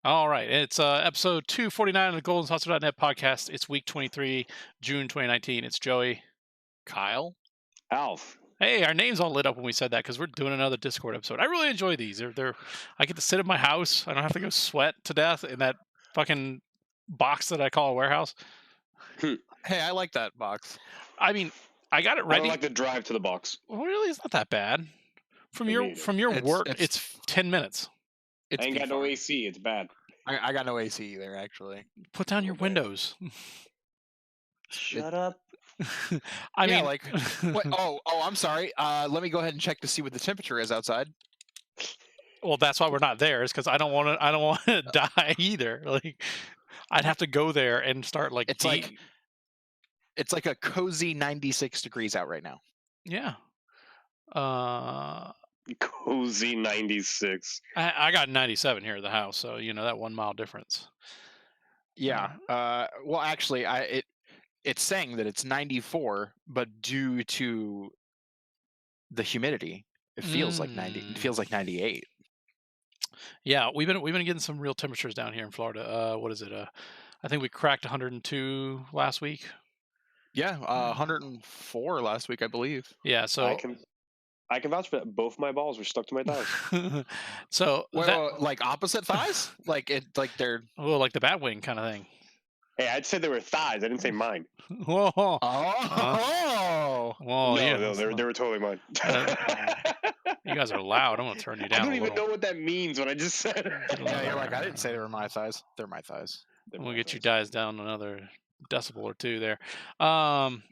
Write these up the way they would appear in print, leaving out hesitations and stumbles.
All right. It's episode 249 of the GoldenSaucer.net podcast. It's week 23, June 2019. It's Joey. Kyle? Alf. Hey, our names all lit up when we said that because we're doing another Discord episode. I really enjoy these. I get to sit in my house. I don't have to go sweat to death in that fucking box that I call a warehouse. Hey, I like that box. I mean, I got it I don't ready. like the drive to the box. Well, really, it's not that bad. From For your me, it from your It's- work, it's- it's 10 minutes. It's I ain't got no fine. AC. It's bad. I got no AC either, actually. Put down your Okay. windows. Shut up. I Yeah, mean, like- Wait, I'm sorry. Let me go ahead and check to see what the temperature is outside. well, that's why we're not there. Is because I don't want to. I don't want to die either. Like, I'd have to go there and start like. It's like- It's like a cozy 96 degrees out right now. yeah. Cozy 96. I got 97 here at the house, so that 1 mile difference. Yeah. Well, actually, it's saying that it's 94, but due to the humidity, it feels like 90. It feels like 98. Yeah, we've been getting some real temperatures down here in Florida. What is it? I think we cracked 102 last week. Yeah, 104 last week, I believe. Yeah, so I can vouch for that. Both my balls were stuck to my thighs. so Wait, that, like opposite thighs? like they're. well, like the bat wing kind of thing. Hey, I'd say they were thighs. I didn't say mine. Whoa, Oh. whoa, no, yeah. no, they were totally mine. You guys are loud. I'm gonna turn you down. I don't a even little. know what that means. What I just said. Yeah, you're like, I didn't say they were my thighs. They're my thighs. We'll get you guys down another decibel or two there.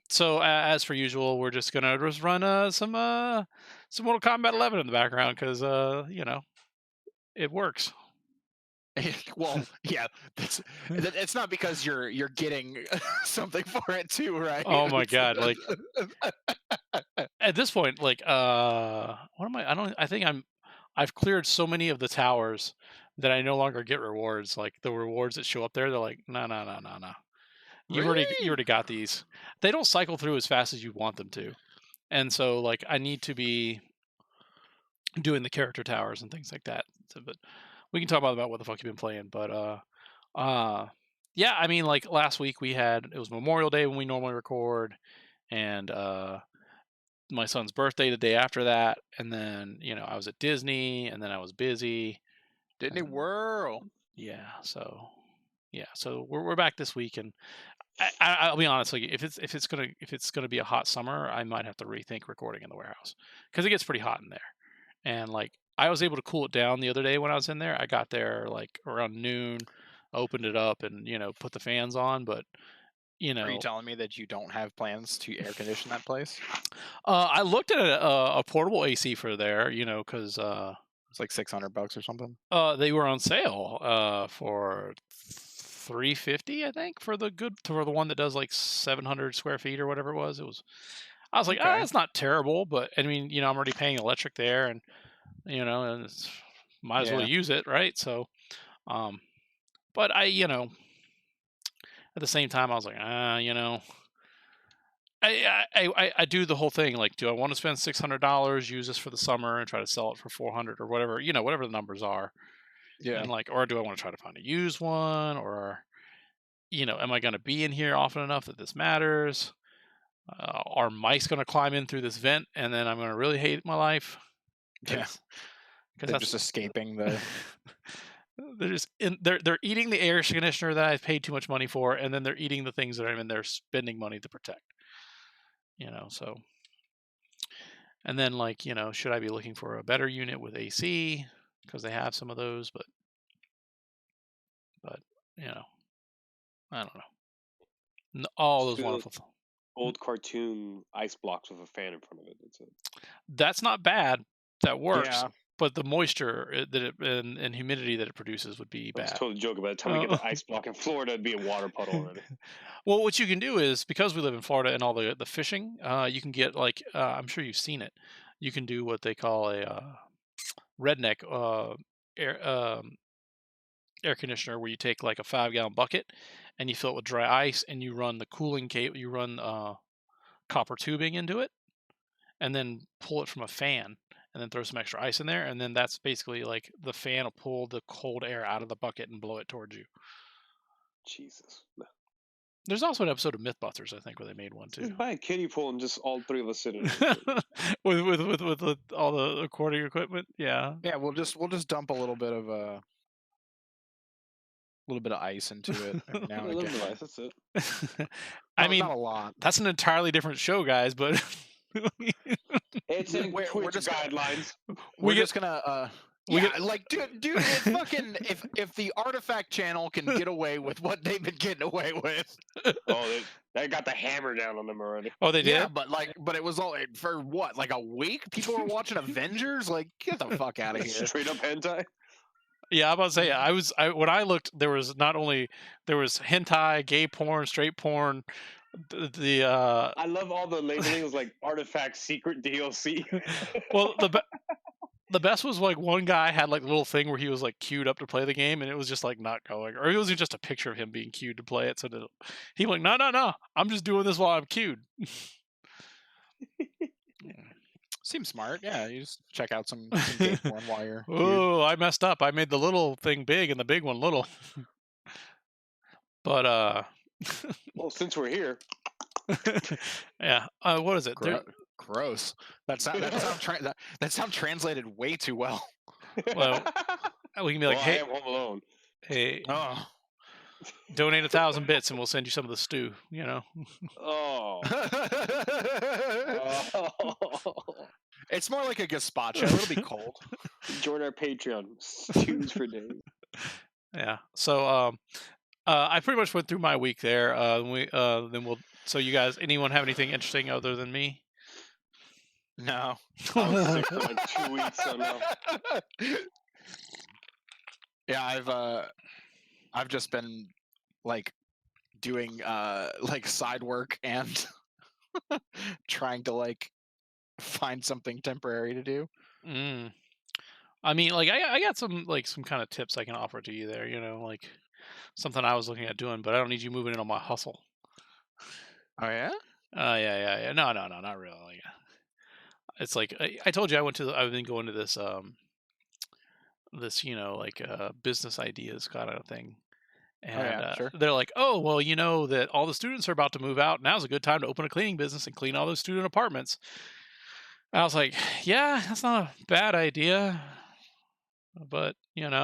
So as for usual, we're just gonna run some Mortal Kombat 11 in the background because it works. Well, yeah, it's not because you're getting something for it too, right? Oh my god! Like at this point, like what am I? I think I've cleared so many of the towers that I no longer get rewards. Like the rewards that show up there, they're like, no, no, no, no, no. You Really? already got these. They don't cycle through as fast as you want them to, and so like I need to be doing the character towers and things like that. So, but we can talk about what the fuck you've been playing. But yeah, I mean, like last week it was Memorial Day when we normally record, and my son's birthday the day after that, and then I was at Disney, and then I was busy. Disney World. Yeah, so we're back this week, and I'll be honest, like if it's gonna be a hot summer, I might have to rethink recording in the warehouse because it gets pretty hot in there, and like I was able to cool it down the other day when I was in there. I got there like around noon, opened it up, and put the fans on, but Are you telling me that you don't have plans to air condition that place? I looked at a portable AC for there, because It's like $600 or something. they were on sale for 350, I think, for the one that does like 700 square feet or whatever it was. I was like, Okay. it's not terrible, but I mean, I'm already paying electric there, and and might as well Yeah. use it, right? So, but at the same time, I was like, I do the whole thing. Like, do I want to spend $600, use this for the summer, and try to sell it for 400 or whatever, whatever the numbers are, Yeah. and like, or do I want to try to find a used one, or am I going to be in here often enough that this matters? Are mice going to climb in through this vent, and then I'm going to really hate my life? Yeah. Because They're just escaping the. they're eating the air conditioner that I've paid too much money for, and then they're eating the things that I'm in there spending money to protect. So, and then like should I be looking for a better unit with AC because they have some of those, but I don't know. All those Just do wonderful. Old cartoon ice blocks with a fan in front of it. That's it. That's not bad. That works. Yeah. But the moisture and humidity that it produces would be I was bad. totally joking. By the time we get the ice block in Florida, it'd be a water puddle already. Well, what you can do is, because we live in Florida and all the fishing, you can get like I'm sure you've seen it. You can do what they call a redneck air air conditioner, where you take like a 5-gallon bucket and you fill it with dry ice, and you run the cooling cable, you run copper tubing into it, and then pull it from a fan, and then throw some extra ice in there, and then that's basically like the fan will pull the cold air out of the bucket and blow it towards you. Jesus. There's also an episode of Mythbusters, I think, where they made one too. Just buy a kiddie pool and just all three of us sit in it. with all the recording equipment. Yeah. Yeah, we'll just dump a little bit of ice into it every now A and little again. device, that's it. I Not- mean, not a lot. that's an entirely different show, guys. But It's in We're Twitch just gonna- guidelines. We're get- just gonna we yeah, get- like dude, if fucking if the Artifact channel can get away with what they've been getting away with, Oh, they got the hammer down on them already. oh, they did. yeah, but it was all for what, like a week? People were watching Avengers. Like, get the fuck out of here. Straight up hentai. Yeah, I'm about to say when I looked, there was hentai, gay porn, straight porn, the I love all the labelings like Artifact Secret DLC. well the best was like one guy had like a little thing where he was like queued up to play the game and it was just like not going, or it was just a picture of him being queued to play it. So he like no, I'm just doing this while I'm queued. Seems smart. Yeah, you just check out some gay porn while you're. Oh, I messed up. I made the little thing big and the big one little. But Well, since we're here, yeah. What is it? Gross. That sound translated way too well. Well, we can be like, well, hey, I am home alone. hey, Oh. donate 1,000 bits and we'll send you some of the stew. You know. Oh. It's more like a gazpacho. It'll be cold. Join our Patreon. Stews for days. Yeah. So I pretty much went through my week there. So you guys, anyone have anything interesting other than me? No. I was sick for like 2 weeks, so no. Yeah, I've just been like doing like side work and trying to like find something temporary to do. I mean, like I got some kind of tips I can offer to you there. You know, like something I was looking at doing, but I don't need you moving in on my hustle. Oh yeah? Yeah. No, not really. Like, it's like I told you I've been going to this business ideas kind of thing. And sure. they're like, oh, well, you know that all the students are about to move out. Now's a good time to open a cleaning business and clean all those student apartments. And I was like, yeah, that's not a bad idea. But, Yeah.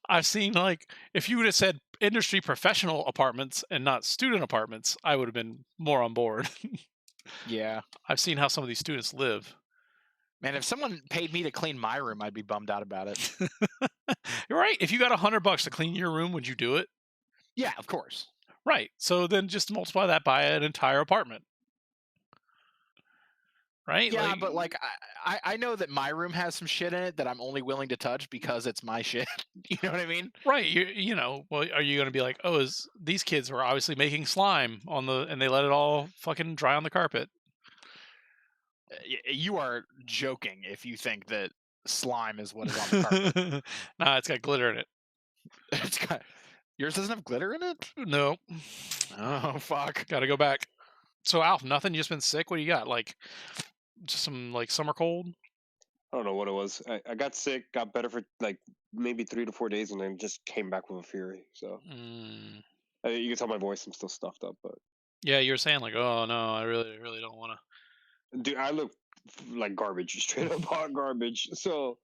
I've seen, like, if you would have said industry professional apartments and not student apartments, I would have been more on board. Yeah. I've seen how some of these students live. Man, if someone paid me to clean my room, I'd be bummed out about it. You're right. If you got $100 to clean your room, would you do it? Yeah, of course. Right. So then just multiply that by an entire apartment. Right? Yeah, but like I know that my room has some shit in it that I'm only willing to touch because it's my shit. You know what I mean? Right. You know, well, are you going to be like, oh, these kids were obviously making slime and they let it all fucking dry on the carpet? You are joking if you think that slime is what is on the carpet. Nah, it's got glitter in it. Yours doesn't have glitter in it? No. Oh fuck. Got to go back. So Alf, nothing? You just been sick? What do you got? Like just some like summer cold? I don't know what it was. I got sick, got better for like maybe 3 to 4 days, and then just came back with a fury. So you can tell my voice, I'm still stuffed up. But yeah, you were saying like, oh no, I really don't want to. dude, I look like garbage, straight up hot garbage. So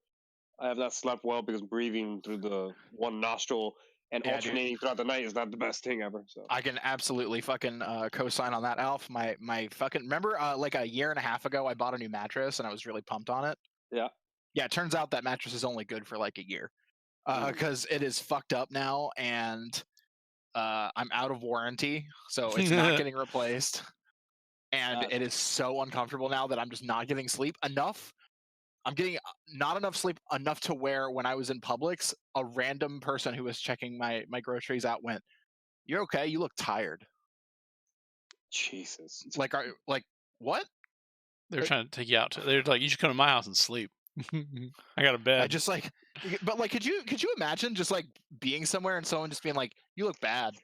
I have not slept well because breathing through the one nostril and alternating throughout the night is not the best thing ever. So I can absolutely fucking co-sign on that, Alf. My fucking remember like a year and a half ago, I bought a new mattress and I was really pumped on it. Yeah. Yeah, it turns out that mattress is only good for like a year because it is fucked up now and I'm out of warranty, so it's not getting replaced. And it is so uncomfortable now that I'm just not getting sleep enough. I'm getting not enough sleep enough to where when I was in Publix, a random person who was checking my groceries out went, "You're okay? You look tired." Jesus. Like, what? They're trying to take you out. They're like, you should come to my house and sleep. I got a bed. I just like, but like, could you imagine just like being somewhere and someone just being like, "You look bad."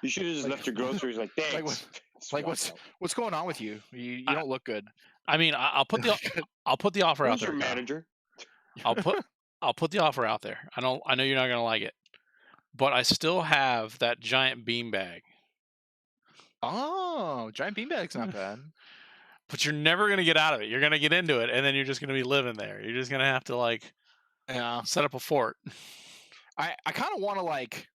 You should have just left your groceries like, thanks. Like, Swapped out. what's going on with you? You I, don't look good. I mean, I'll put the offer out Who's there, your Kyle. manager? I'll put the offer out there. I know you're not gonna like it, but I still have that giant beanbag. Oh, giant beanbag's not bad. But you're never gonna get out of it. You're gonna get into it, and then you're just gonna be living there. You're just gonna have to like Yeah. set up a fort. I kind of want to like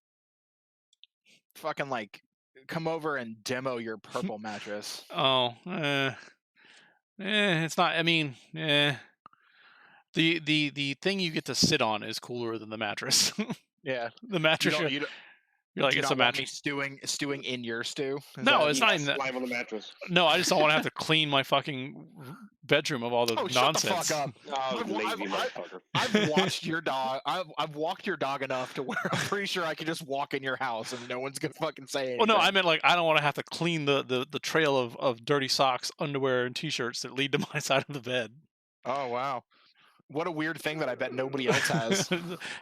fucking like come over and demo your purple mattress. Oh, it's not. I mean, the thing you get to sit on is cooler than the mattress. Yeah. The mattress, You you're like, do it's not a want me mattress. stewing in your stew? No, it's not Yes, even that. live on the mattress. No, I just don't want to have to clean my fucking bedroom of all the Oh, nonsense. shut the fuck up! Oh, lazy motherfucker. I've watched your dog. I've walked your dog enough to where I'm pretty sure I can just walk in your house and no one's gonna fucking say anything. Well, no, I meant like I don't want to have to clean the trail of dirty socks, underwear, and t-shirts that lead to my side of the bed. Oh wow, what a weird thing that I bet nobody else has.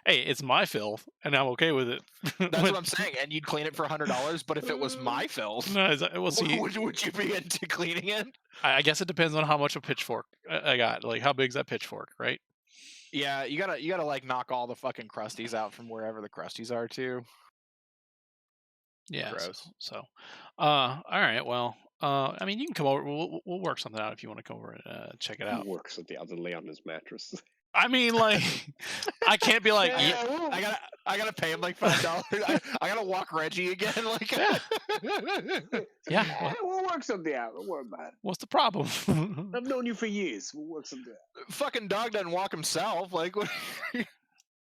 Hey, it's my filth, and I'm okay with it. That's what I'm saying. And you'd clean it for $100, but if it was my filth, No, we'll see. would you be into cleaning it? I guess it depends on how much of a pitchfork I got. Like, how big's that pitchfork, right? Yeah, you gotta like knock all the fucking crusties out from wherever the crusties are too. Yeah. Gross. So, all right. Well, I mean, you can come over. We'll work something out if you want to come over and check it out. Who works at the other lay on his mattress? I mean, like, I can't be like, Yeah, I gotta pay him like $5. I gotta walk Reggie again. Like, yeah. Well, We'll work something out. Don't worry about it. what's the problem? I've known you for years. We'll work something out. fucking dog doesn't walk himself. Like, what?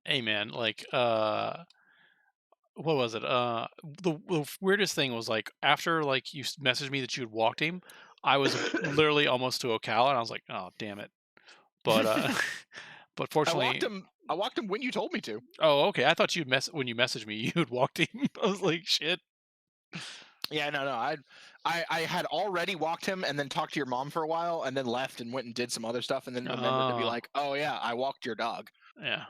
Hey, man. Like, what was it? The weirdest thing was like after like you messaged me that you had walked him, I was literally almost to Ocala, and I was like, oh damn it. But but I fortunately, walked him when you told me to. oh okay. I thought when you messaged me, you'd walked him. I was like, shit. Yeah, no. I had already walked him and then talked to your mom for a while and then left and went and did some other stuff and then remembered to be Oh. like, oh yeah, I walked your dog. Yeah.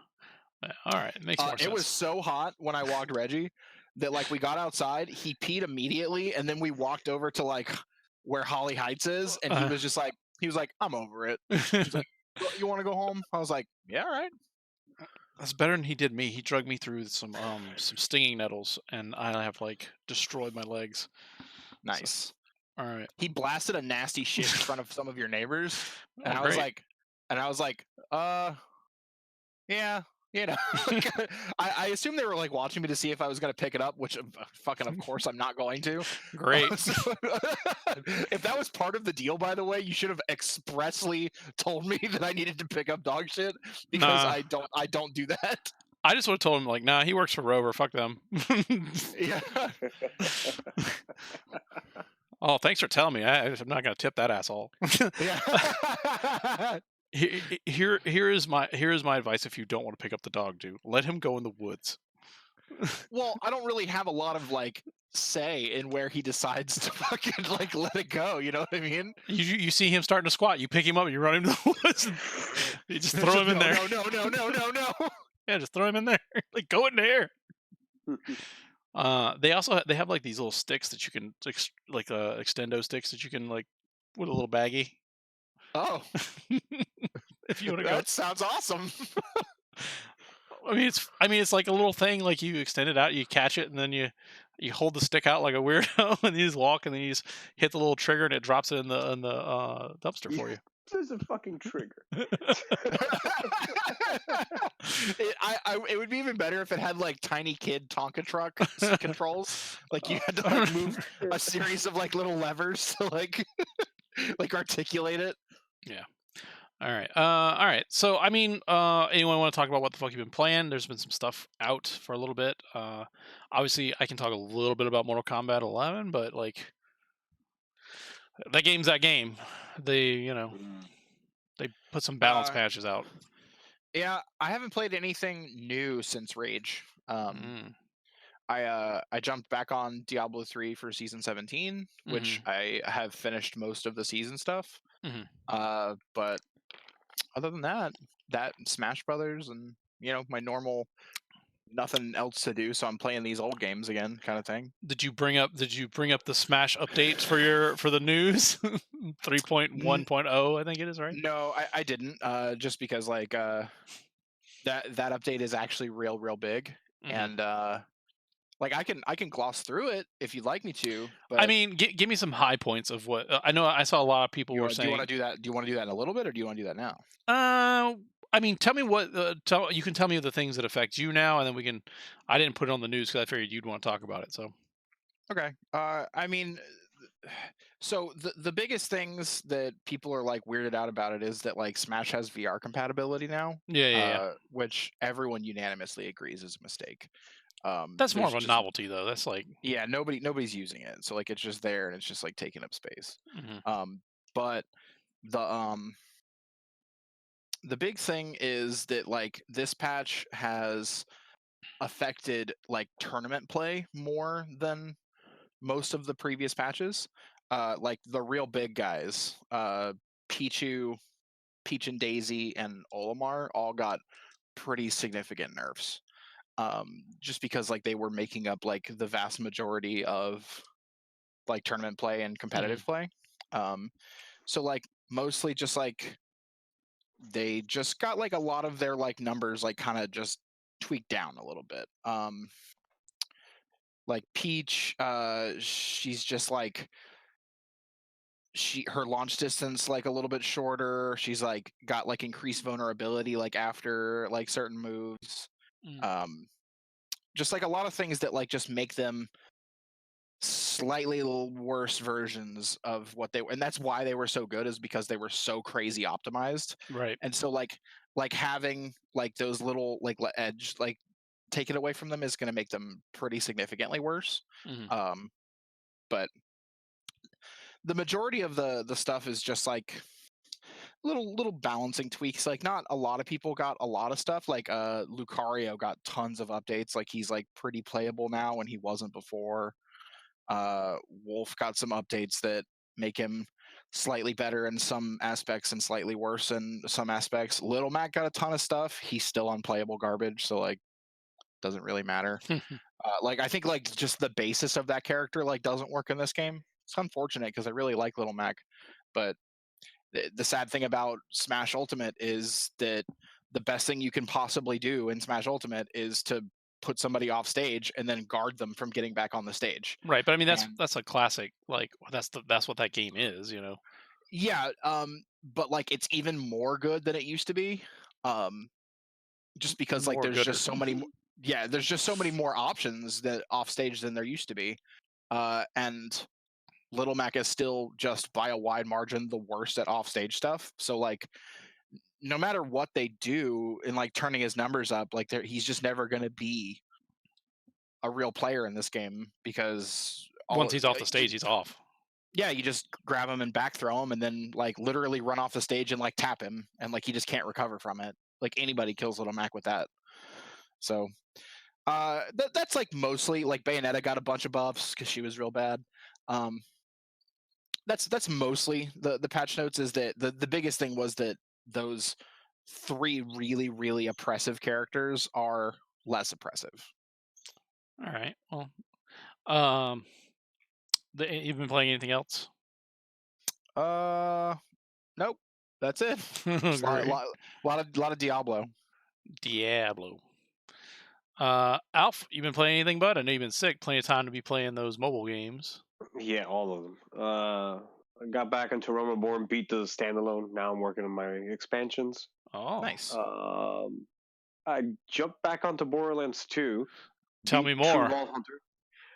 All right, it makes more sense. It was so hot when I walked Reggie that like we got outside, he peed immediately, and then we walked over to like where Holly Heights is, and he was like, I'm over it. He's like, you want to go home? I was like, yeah, all right. That's better than he did me. He drugged me through some stinging nettles, and I have like destroyed my legs. Nice. All right. He blasted a nasty shit in front of some of your neighbors, and Oh, I was great. like, yeah. You know, I assume they were like watching me to see if I was going to pick it up, which fucking of course I'm not going to. Great. If that was part of the deal, by the way, you should have expressly told me that I needed to pick up dog shit because Nah. I don't do that. I just would have told him like, nah, he works for Rover. Fuck them. Yeah. Oh, thanks for telling me. I'm not gonna tip that asshole. Yeah. Here is my advice. If you don't want to pick up the dog, dude, let him go in the woods. Well, I don't really have a lot of like say in where he decides to fucking like let it go. You know what I mean? You see him starting to squat, you pick him up, and you run him to the woods. And you just throw him in there. No. Yeah, just throw him in there. Like, go in there. They have like these little sticks that you can like extendo sticks that you can like with a little baggie. Oh, If you want to go. that sounds awesome. I mean it's like a little thing, like you extend it out, you catch it, and then you hold the stick out like a weirdo, and you just walk, and then you just hit the little trigger, and it drops it in the dumpster for you. There's a fucking trigger. It would be even better if it had like tiny kid Tonka truck controls. Like you had to like move a series of like little levers to like like articulate it. Yeah. All right. All right. So, I mean, anyone want to talk about what the fuck you've been playing? There's been some stuff out for a little bit. Obviously, I can talk a little bit about Mortal Kombat 11, but like, that game's that game. They put some balance patches out. Yeah, I haven't played anything new since Rage. I jumped back on Diablo 3 for season 17, which I have finished most of the season stuff. But other than that Smash Brothers and my normal nothing else to do, so I'm playing these old games again, kind of thing. Did you bring up the Smash updates for the news? 3.1.0, I think it is, right? No, I didn't. Just because like that update is actually real big, Mhm. and like I can gloss through it if you'd like me to. I But mean, give me some high points of what I know. I saw a lot of people were do you want to saying. do that? Do you want to do that in a little bit, or do you want to do that now? I mean, tell me what. You can tell me the things that affect you now, and then we can. I didn't put it on the news because I figured you'd want to talk about it. So Okay. I mean, so the biggest things that people are like weirded out about it is that like Smash has VR compatibility now, yeah. which everyone unanimously agrees is a mistake. That's more There's of a just novelty, though. That's like. yeah, nobody's using it, so like it's just there and it's just like taking up space. Mhm. But the the big thing is that like this patch has affected like tournament play more than most of the previous patches. Like the real big guys, Pichu, Peach and Daisy, and Olimar all got pretty significant nerfs. Just because like they were making up like the vast majority of like tournament play and competitive play. So like mostly just like they just got like a lot of their like numbers like kind of just tweaked down a little bit. Like Peach, she's just like her launch distance like a little bit shorter. She's like got like increased vulnerability like after like certain moves. Mm. Um, just like a lot of things that like just make them slightly worse versions of what they were, and that's why they were so good, is because they were so crazy optimized. Right. And so like having like those little like edge like taken away from them is going to make them pretty significantly worse. Mhm. But the majority of the stuff is just like little balancing tweaks. Like not a lot of people got a lot of stuff. Like Lucario got tons of updates. Like he's like pretty playable now when he wasn't before. Wolf got some updates that make him slightly better in some aspects and slightly worse in some aspects. Little Mac got a ton of stuff. He's still unplayable garbage, so like doesn't really matter. Like I think like just the basis of that character like doesn't work in this game. It's unfortunate because I really like Little Mac, but the sad thing about Smash Ultimate is that the best thing you can possibly do in Smash Ultimate is to put somebody off stage and then guard them from getting back on the stage. Right, but I mean And that's a classic. Like that's what that game is. yeah, but like it's even more good than it used to be. Just because like More there's gooder. just so many yeah, there's just so many more options that off stage than there used to be. And Little Mac is still just by a wide margin the worst at offstage stuff. So like no matter what they do in like turning his numbers up, like he's just never going to be a real player in this game because Once he's off the stage, he's off. yeah, you just grab him and back throw him and then like literally run off the stage and like tap him and like he just can't recover from it. Like anybody kills Little Mac with that. So that's like mostly like Bayonetta got a bunch of buffs because she was real bad. That's mostly the patch notes. Is that the biggest thing was that those three really oppressive characters are less oppressive. All right. Well, um, you've been playing anything else? Nope. That's it. Just Great. lot of Diablo. Diablo. Alf, you been playing anything, bud? I know you've been sick. Plenty of time to be playing those mobile games. Yeah, all of them. I got back into Roma Born, beat the standalone. Now I'm working on my expansions. Oh, Nice. I jumped back onto Borderlands 2. Tell me more. True Vault Hunter.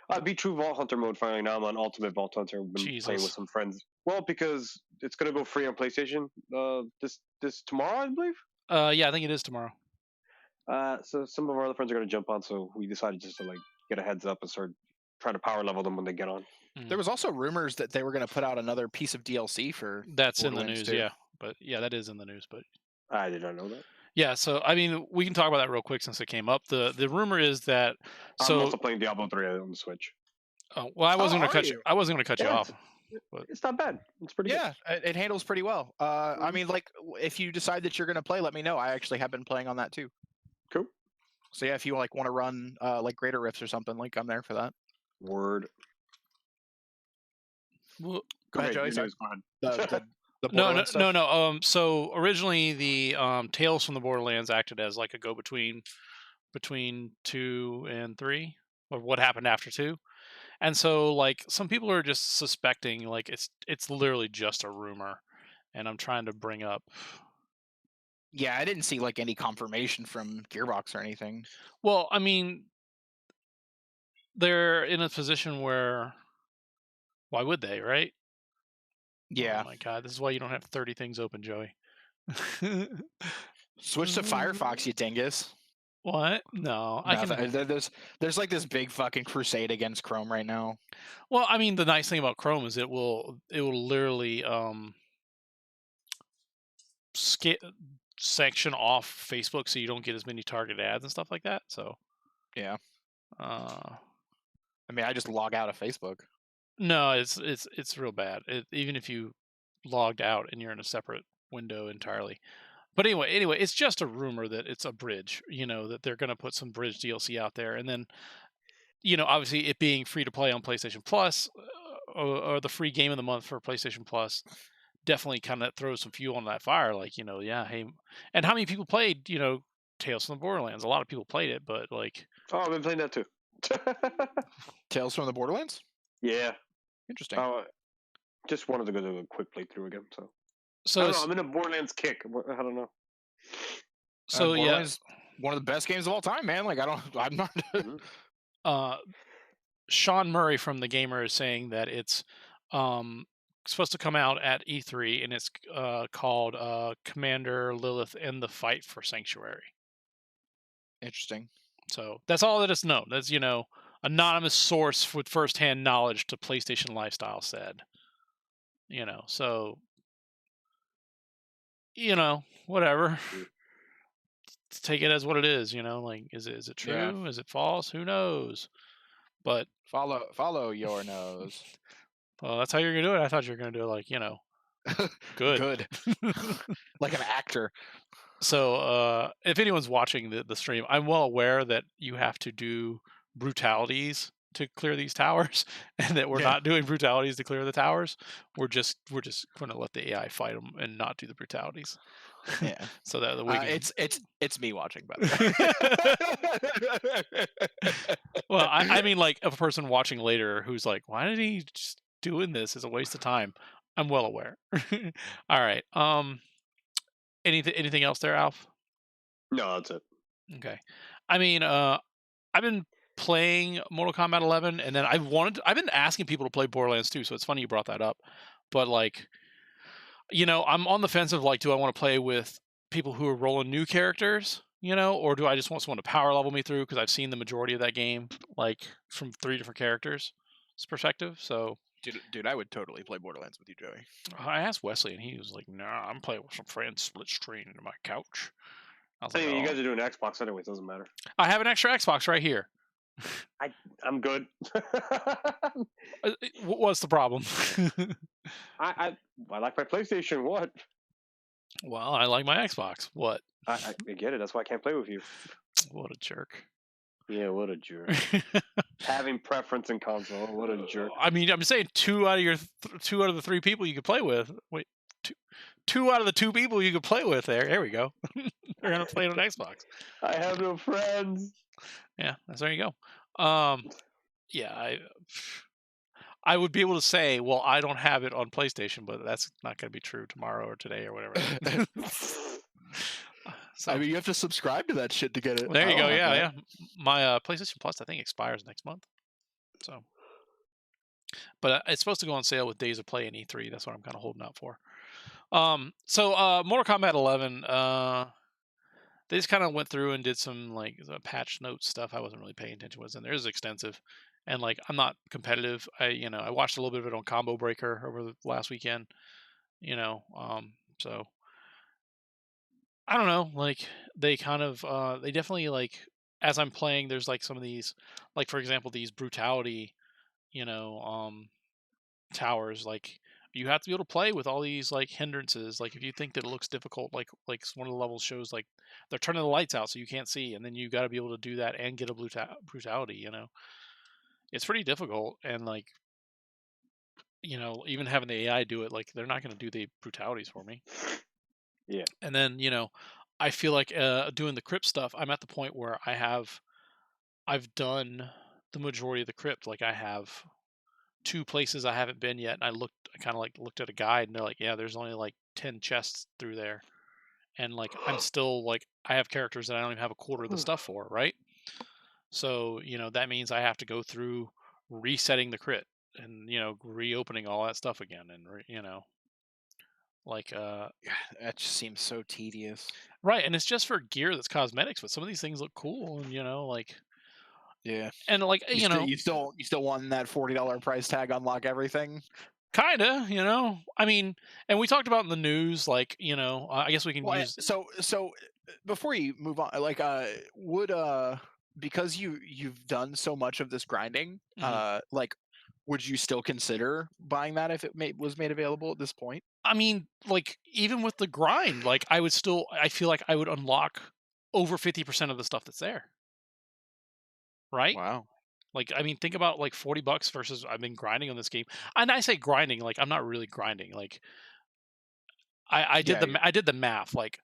I beat True Vault Hunter mode finally. Now I'm on Ultimate Vault Hunter. I've been playing with some friends. Well, because it's gonna go free on PlayStation. This tomorrow, I believe. Yeah, I think it is tomorrow. So some of our other friends are gonna jump on. So we decided just to like get a heads up and start trying to power level them when they get on. There was also rumors that they were going to put out another piece of DLC for that's in the news. 2. Yeah, but yeah, that is in the news. But I did not know that. yeah, so I mean, we can talk about that real quick since it came up. The rumor is that I'm also playing Diablo 3 on the Switch. Oh, well, I wasn't going to cut you. I wasn't going to cut you off. But it's not bad. It's pretty good. Yeah, it handles pretty well. I mean, like if you decide that you're going to play, let me know. I actually have been playing on that too. Cool. So yeah, if you like want to run like Greater Rifts or something, like I'm there for that. Word. Well, Go ahead, Joey. Sorry. anyways, go ahead. The no, Borderlands stuff. no. So originally the Tales from the Borderlands acted as like a go between 2 and 3, or what happened after 2. And so like some people are just suspecting like it's literally just a rumor, and I'm trying to bring up. Yeah, I didn't see like any confirmation from Gearbox or anything. Well, I mean, they're in a position where why would they, right? Yeah. Oh my god, this is why you don't have 30 things open, Joey. Switch to Firefox, you dingus. What? No, I No, can. there's like this big fucking crusade against Chrome right now. Well, I mean, the nice thing about Chrome is it will literally section off Facebook so you don't get as many targeted ads and stuff like that. So Yeah. uh, I mean, I just log out of Facebook. no, it's real bad. Even if you logged out and you're in a separate window entirely. But anyway, it's just a rumor that it's a bridge. You know that they're going to put some bridge DLC out there, and then obviously it being free to play on PlayStation Plus, or the free game of the month for PlayStation Plus, definitely kind of throws some fuel on that fire. Like, yeah, hey, and how many people played, Tales from the Borderlands? A lot of people played it, but like, Oh, I've been playing that too. Tales from the Borderlands. Yeah. Interesting. Just wanted to go to a quick playthrough again. So I so don't know. I'm in a Borderlands kick. I don't know. so yeah, Borderlands, one of the best games of all time, man. Like I'm not. uh, Sean Murray from The Gamer is saying that it's supposed to come out at E3, and it's called Commander Lilith and the Fight for Sanctuary. Interesting. So that's all that is known. That's anonymous source with firsthand knowledge to PlayStation Lifestyle said. So whatever. Take it as what it is. Like is it true? Yeah. Is it false? Who knows? But follow your nose. well, that's how you're gonna do it. I thought you were gonna do it like good. Good. Like an actor. So if anyone's watching the stream, I'm well aware that you have to do brutalities to clear these towers, and that we're Yeah. not doing brutalities to clear the towers. We're just going to let the AI fight them and not do the brutalities. Yeah. So that we can... it's me watching, by the way. Well, I mean, like a person watching later who's like, "Why did he just doing this? It's a waste of time." I'm well aware. All right. Anything else there, Alf? No, that's it. Okay. I mean, I've been playing Mortal Kombat 11, and then I've been asking people to play Borderlands 2, so it's funny you brought that up. But like, I'm on the fence of like, do I want to play with people who are rolling new characters, or do I just want someone to power level me through, because I've seen the majority of that game like from 3 different characters' perspective. So dude, I would totally play Borderlands with you, Joey. I asked Wesley, and he was like, "Nah, I'm playing with some friends, split screen into my couch." I was Hey, like, you "Oh." guys are doing Xbox anyway. It doesn't matter. I have an extra Xbox right here. I'm good. What's the problem? I like my PlayStation. What? Well, I like my Xbox. What? I get it. That's why I can't play with you. What a jerk. Yeah, what a jerk. Having preference in console. What a jerk. I mean, I'm saying 2 out of the 3 people you could play with. Wait, two out of the 2 people you could play with. There we go. They're gonna play it on Xbox. I have no friends. Yeah, there you go. Yeah, I would be able to say, well, I don't have it on PlayStation, but that's not going to be true tomorrow or today or whatever. So, I mean, you have to subscribe to that shit to get it. There you go. Yeah. My PlayStation Plus, I think, expires next month. So, but it's supposed to go on sale with Days of Play and E3. That's what I'm kind of holding out for. So Mortal Kombat 11. They just kind of went through and did some like patch notes stuff. I wasn't really paying attention to what's in there. It was extensive, and like I'm not competitive. I watched a little bit of it on Combo Breaker over the last weekend. So I don't know. Like they kind of they definitely like as I'm playing. There's like some of these, like for example, these brutality, towers. Like you have to be able to play with all these like hindrances. Like if you think that it looks difficult, like one of the levels shows like they're turning the lights out so you can't see, and then you got to be able to do that and get a brutality. It's pretty difficult, and like even having the AI do it, like they're not going to do the brutalities for me. Yeah. And then I feel like doing the crypt stuff, I'm at the point where I've done the majority of the crypt. Like I have 2 places I haven't been yet, and I kind of like looked at a guide, and they're like, yeah, there's only like 10 chests through there, and like I'm still like I have characters that I don't even have a quarter of the stuff for, right? So that means I have to go through resetting the crit and reopening all that stuff again, and like That just seems so tedious. right, and it's just for gear that's cosmetics, but some of these things look cool, and like Yeah. and like You still want that $40 price tag unlock everything? kinda, I mean, and we talked about in the news, like I guess we can Well, use. so before you move on, like would because you've done so much of this grinding, like would you still consider buying that if it was made available at this point? I mean, like even with the grind, like I feel like I would unlock over 50% of the stuff that's there. Right? Wow. Like I mean, think about like $40 versus I've been grinding on this game. And I say grinding, like I'm not really grinding. Like I did Yeah. I did the math. Like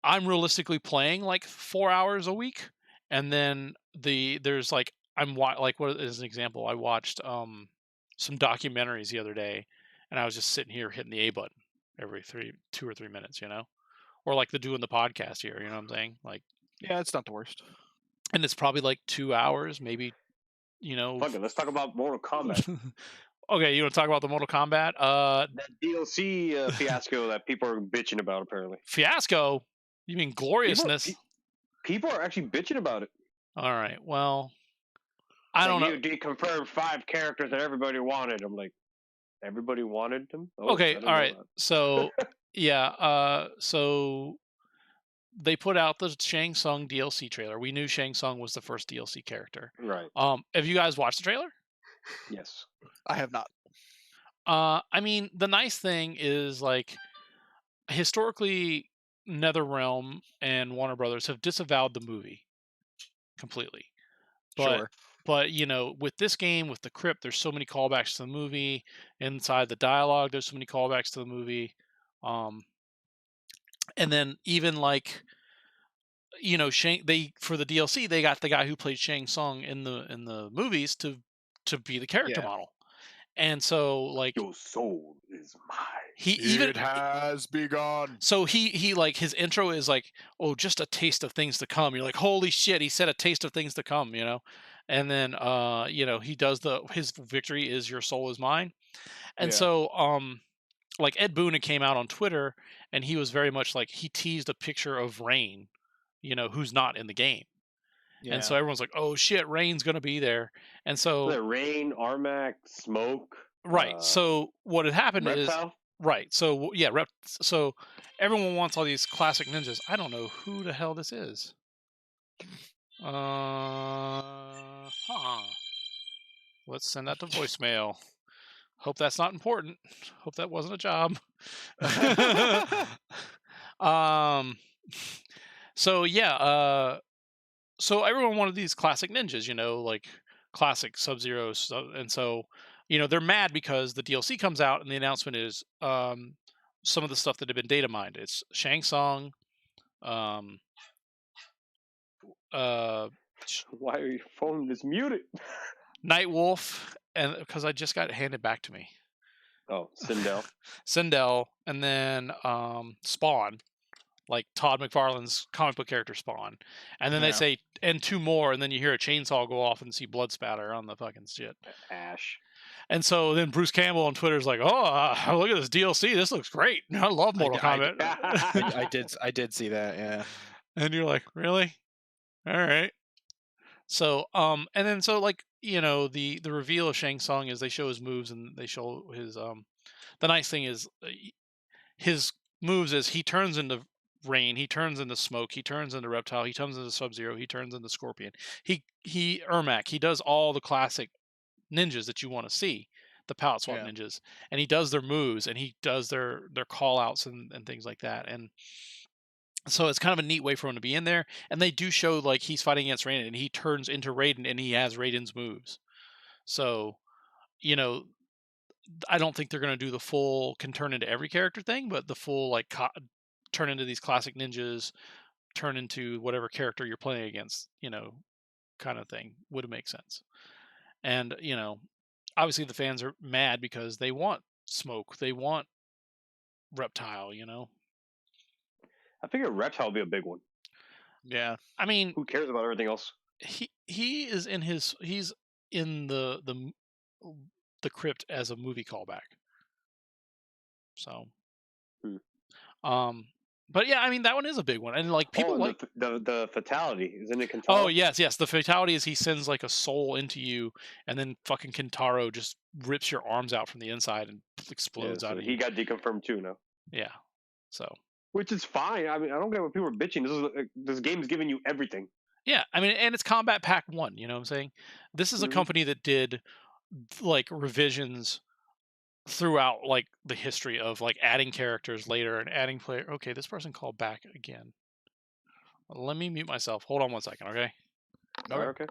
I'm realistically playing like 4 hours a week, and then there's like like what is an example? I watched some documentaries the other day, and I was just sitting here hitting the A button every 2 or 3 minutes, or like the doing the podcast here, you know what I'm saying? Like, Yeah, it's not the worst. and it's probably like 2 hours, maybe, Fuck it, let's talk about Mortal Kombat. Okay, you want to talk about the Mortal Kombat? That DLC fiasco that people are bitching about, apparently. Fiasco? You mean gloriousness? People are actually bitching about it. All right. Well, I don't know. You confirmed 5 characters that everybody wanted. I'm like, everybody wanted them? Oh, Okay. All right. So, yeah. So they put out the Shang Tsung DLC trailer. We knew Shang Tsung was the first DLC character. Right. Have you guys watched the trailer? Yes. I have not. I mean, the nice thing is like historically, NetherRealm and Warner Brothers have disavowed the movie completely. But Sure. but with this game, with the crypt, there's so many callbacks to the movie. Inside the dialogue, there's so many callbacks to the movie. And then even like for the DLC, they got the guy who played Shang Tsung in the movies to be the character Yeah. model. And so like Your soul is mine. It has begun. So he like his intro is like, oh, just a taste of things to come. You're like, holy shit, he said a taste of things to come, And then he does his victory is your soul is mine. And Yeah. so like Ed Boon came out on Twitter, and he was very much like he teased a picture of Rain, who's not in the game. Yeah. And so everyone's like, oh shit, Rain's gonna be there. And so The Rain, Armac, Smoke. right. So what had happened is Reptile? right. So yeah, so everyone wants all these classic ninjas. I don't know who the hell this is. Let's send that to voicemail. Hope that's not important. Hope that wasn't a job. So yeah, so everyone wanted these classic ninjas, like classic Sub-Zero, and so they're mad because the DLC comes out and the announcement is some of the stuff that had been data mined. It's Shang Tsung, Why are your phone is muted? Nightwolf, and because I just got it handed back to me. Oh, Sindel. Sindel, and then Spawn, like Todd McFarlane's comic book character Spawn. And then they say, and 2 more, and then you hear a chainsaw go off and see blood spatter on the fucking shit. Ash. And so then Bruce Campbell on Twitter is like, oh, look at this DLC. This looks great. I love Mortal Kombat. I did see that, yeah. And you're like, really? All right. So, and then so like, the reveal of Shang Tsung is they show his moves and they show his the nice thing is his moves is he turns into Rain, he turns into Smoke, he turns into Reptile, he turns into Sub-Zero, he turns into Scorpion. He Ermac, he does all the classic ninjas that you want to see. the palette swap Yeah. ninjas, and he does their moves and he does their call outs and things like that. And so it's kind of a neat way for him to be in there. And they do show like he's fighting against Raiden and he turns into Raiden and he has Raiden's moves. So, you know, I don't think they're going to do the full can turn into every character thing, but the full like turn into these classic ninjas, turn into whatever character you're playing against, kind of thing would make sense. And, obviously the fans are mad because they want Smoke, they want Reptile, I figure Reptile will be a big one. Yeah. I mean, Who cares about everything else? he is he's in the crypt as a movie callback. So, but yeah, I mean that one is a big one, and like people like the fatality, isn't it? Kintaro? Oh yes, the fatality is he sends like a soul into you, and then fucking Kintaro just rips your arms out from the inside and explodes out of you. He got deconfirmed too now. Yeah, so which is fine. I mean, I don't get what people are bitching. This game's giving you everything. Yeah, I mean, and it's Combat Pack 1. You know what I'm saying? This is a company that did like revisions throughout like the history of like adding characters later and adding player. Okay, this person called back again. Let me mute myself. Hold on 1 second, okay? Okay.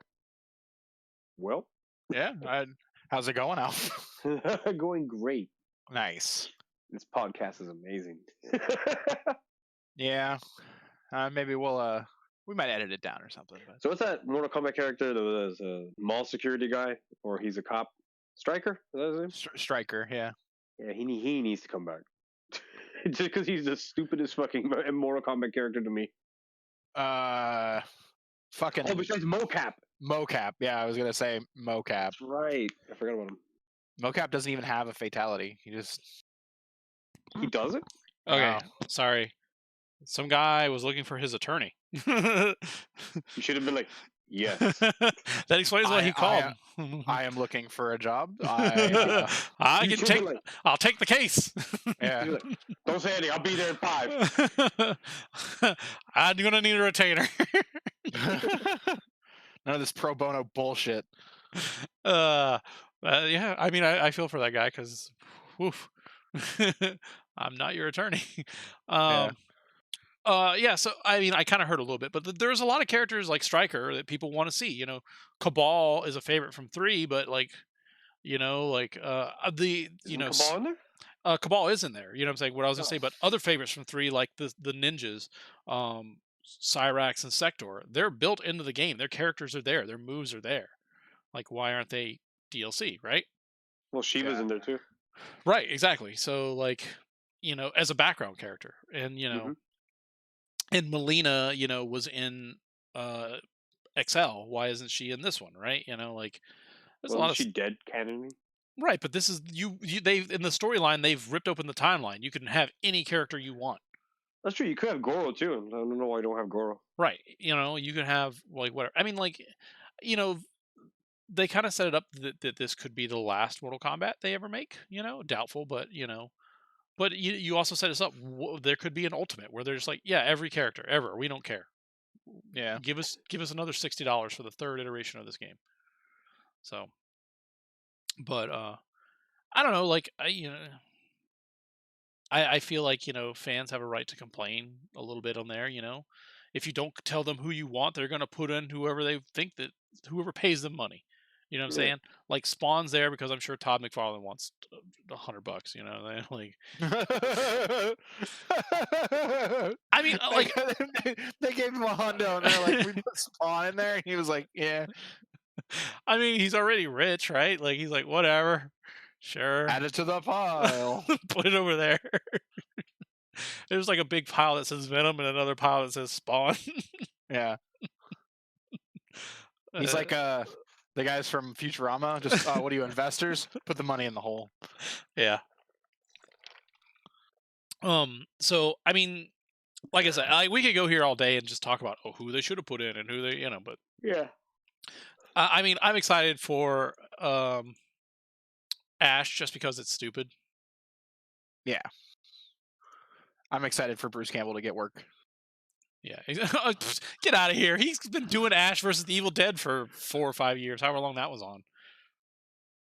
Well, yeah. How's it going, Alf? Going great. Nice. This podcast is amazing. Yeah. Maybe we'll we might edit it down or something. But... So what's that Mortal Kombat character that was a mall security guy, or he's a cop? Stryker? Is that his name? Stryker, yeah. Yeah, he needs to come back. Just because he's the stupidest fucking Mortal Kombat character to me. Fucking. Oh, besides Mocap. Mocap, yeah, I was gonna say Mocap. That's right. I forgot about him. Mocap doesn't even have a fatality. He doesn't? Okay, sorry. Some guy was looking for his attorney. You should have been like, yes. That explains why he called. I am looking for a job. I can take. I'll take the case. Yeah. Like, don't say anything. I'll be there at 5. I'm gonna need a retainer. None of this pro bono bullshit. Yeah, I mean, I feel for that guy because, woof, I'm not your attorney. Yeah, so I mean, I kind of heard a little bit, but there's a lot of characters like Stryker that people want to see. Cabal is a favorite from 3, but like, Cabal in there? Cabal is in there. You know what I'm saying? What I was gonna say, but other favorites from 3, like the ninjas, Cyrax and Sector, they're built into the game. Their characters are there. Their moves are there. Like, why aren't they DLC? Right? Well, Shiva's in there too. Right. Exactly. So, like, as a background character, and and Melina, was in XL. Why isn't she in this one? Right? Like, there's a lot of. Is she dead canonically? Right, but this is they've in the storyline they've ripped open the timeline. You can have any character you want. That's true. You could have Goro too. I don't know why you don't have Goro. Right. You can have like whatever. I mean, like, they kind of set it up that this could be the last Mortal Kombat they ever make. Doubtful, but but you also set us up. There could be an ultimate where there's like, yeah, every character ever. We don't care. Yeah. Give us another $60 for the 3rd iteration of this game. So, but I don't know. Like I feel like fans have a right to complain a little bit on there. If you don't tell them who you want, they're gonna put in whoever they think that whoever pays them money. You know what I'm saying? Like Spawn's there because I'm sure Todd McFarlane wants $100. They like. I mean, like they gave him a hundo and they're like, we put Spawn in there, and he was like, yeah. I mean, he's already rich, right? Like he's like, whatever, sure. Add it to the pile. Put it over there. There's like a big pile that says Venom and another pile that says Spawn. Yeah. He's like the guys from Futurama. Just what are you, investors? Put the money in the hole. Yeah. So I mean, like I said, we could go here all day and just talk about who they should have put in and who they, but yeah. I mean, I'm excited for Ash just because it's stupid. Yeah. I'm excited for Bruce Campbell to get work. Yeah. Get out of here. He's been doing Ash versus the Evil Dead for 4 or 5 years, however long that was on.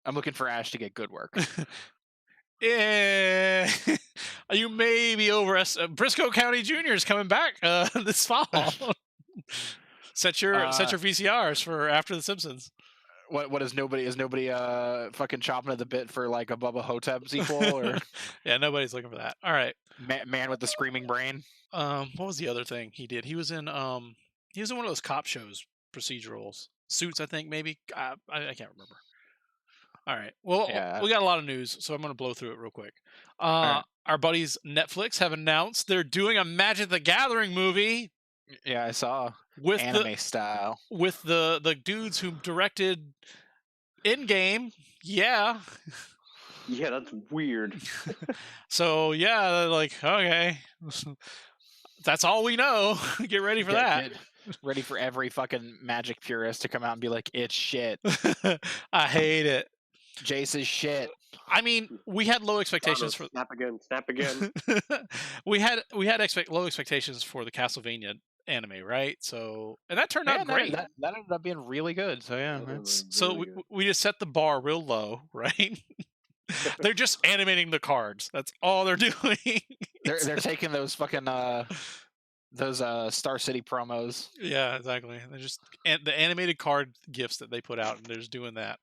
I'm looking for Ash to get good work. Yeah, you may be over. Briscoe County Junior is coming back this fall. set your VCRs for after the Simpsons. What is nobody fucking chopping at the bit for like a Bubba Hotep sequel or Yeah, nobody's looking for that. All right. Man with the Screaming Brain? What was the other thing he did? He was in one of those cop shows, procedurals, Suits, I think maybe. I can't remember. All right. Well, Yeah. we got a lot of news, so I'm going to blow through it real quick. right. Our buddies Netflix have announced they're doing a Magic the Gathering movie Yeah, I saw with anime style. with the dudes who directed Endgame. Yeah. Yeah, that's weird. So yeah, like okay, that's all we know. Get ready for that. Get ready for every fucking Magic purist to come out and be like, it's shit. I hate it. Jace's shit. I mean, we had low expectations for Snap again. we had low expectations for the Castlevania anime, right? So, and that turned out great. That ended up being really good. So yeah. So we just set the bar real low, right? They're just animating the cards. That's all they're doing. They're taking those fucking those Star City promos. Yeah, exactly. They're just the animated card gifts that they put out, and they're just doing that.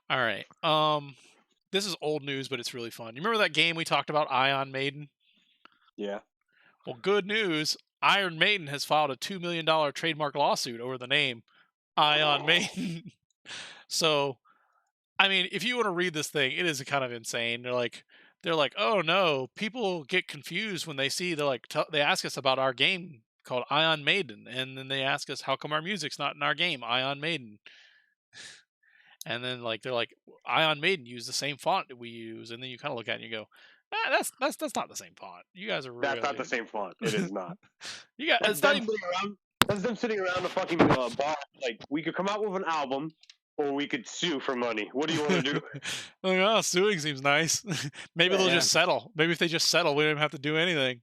All right. This is old news, but it's really fun. You remember that game we talked about, Iron Maiden? Yeah. Well, good news. Iron Maiden has filed a $2 million trademark lawsuit over the name Iron Maiden. So, I mean, if you want to read this thing, it is kind of insane. They're like, oh no, people get confused when they see they ask us about our game called Ion Maiden, and then they ask us how come our music's not in our game, Ion Maiden. And then they're like, Ion Maiden use the same font that we use, and then you kind of look at it and you go, that's not the same font. You guys are That's not the same font. It is not. You got That's them sitting around the fucking bar. Like, we could come out with an album, or we could sue for money. What do you want to do? Like, oh, suing seems nice. Maybe they'll just settle. Maybe if they just settle, we don't even have to do anything.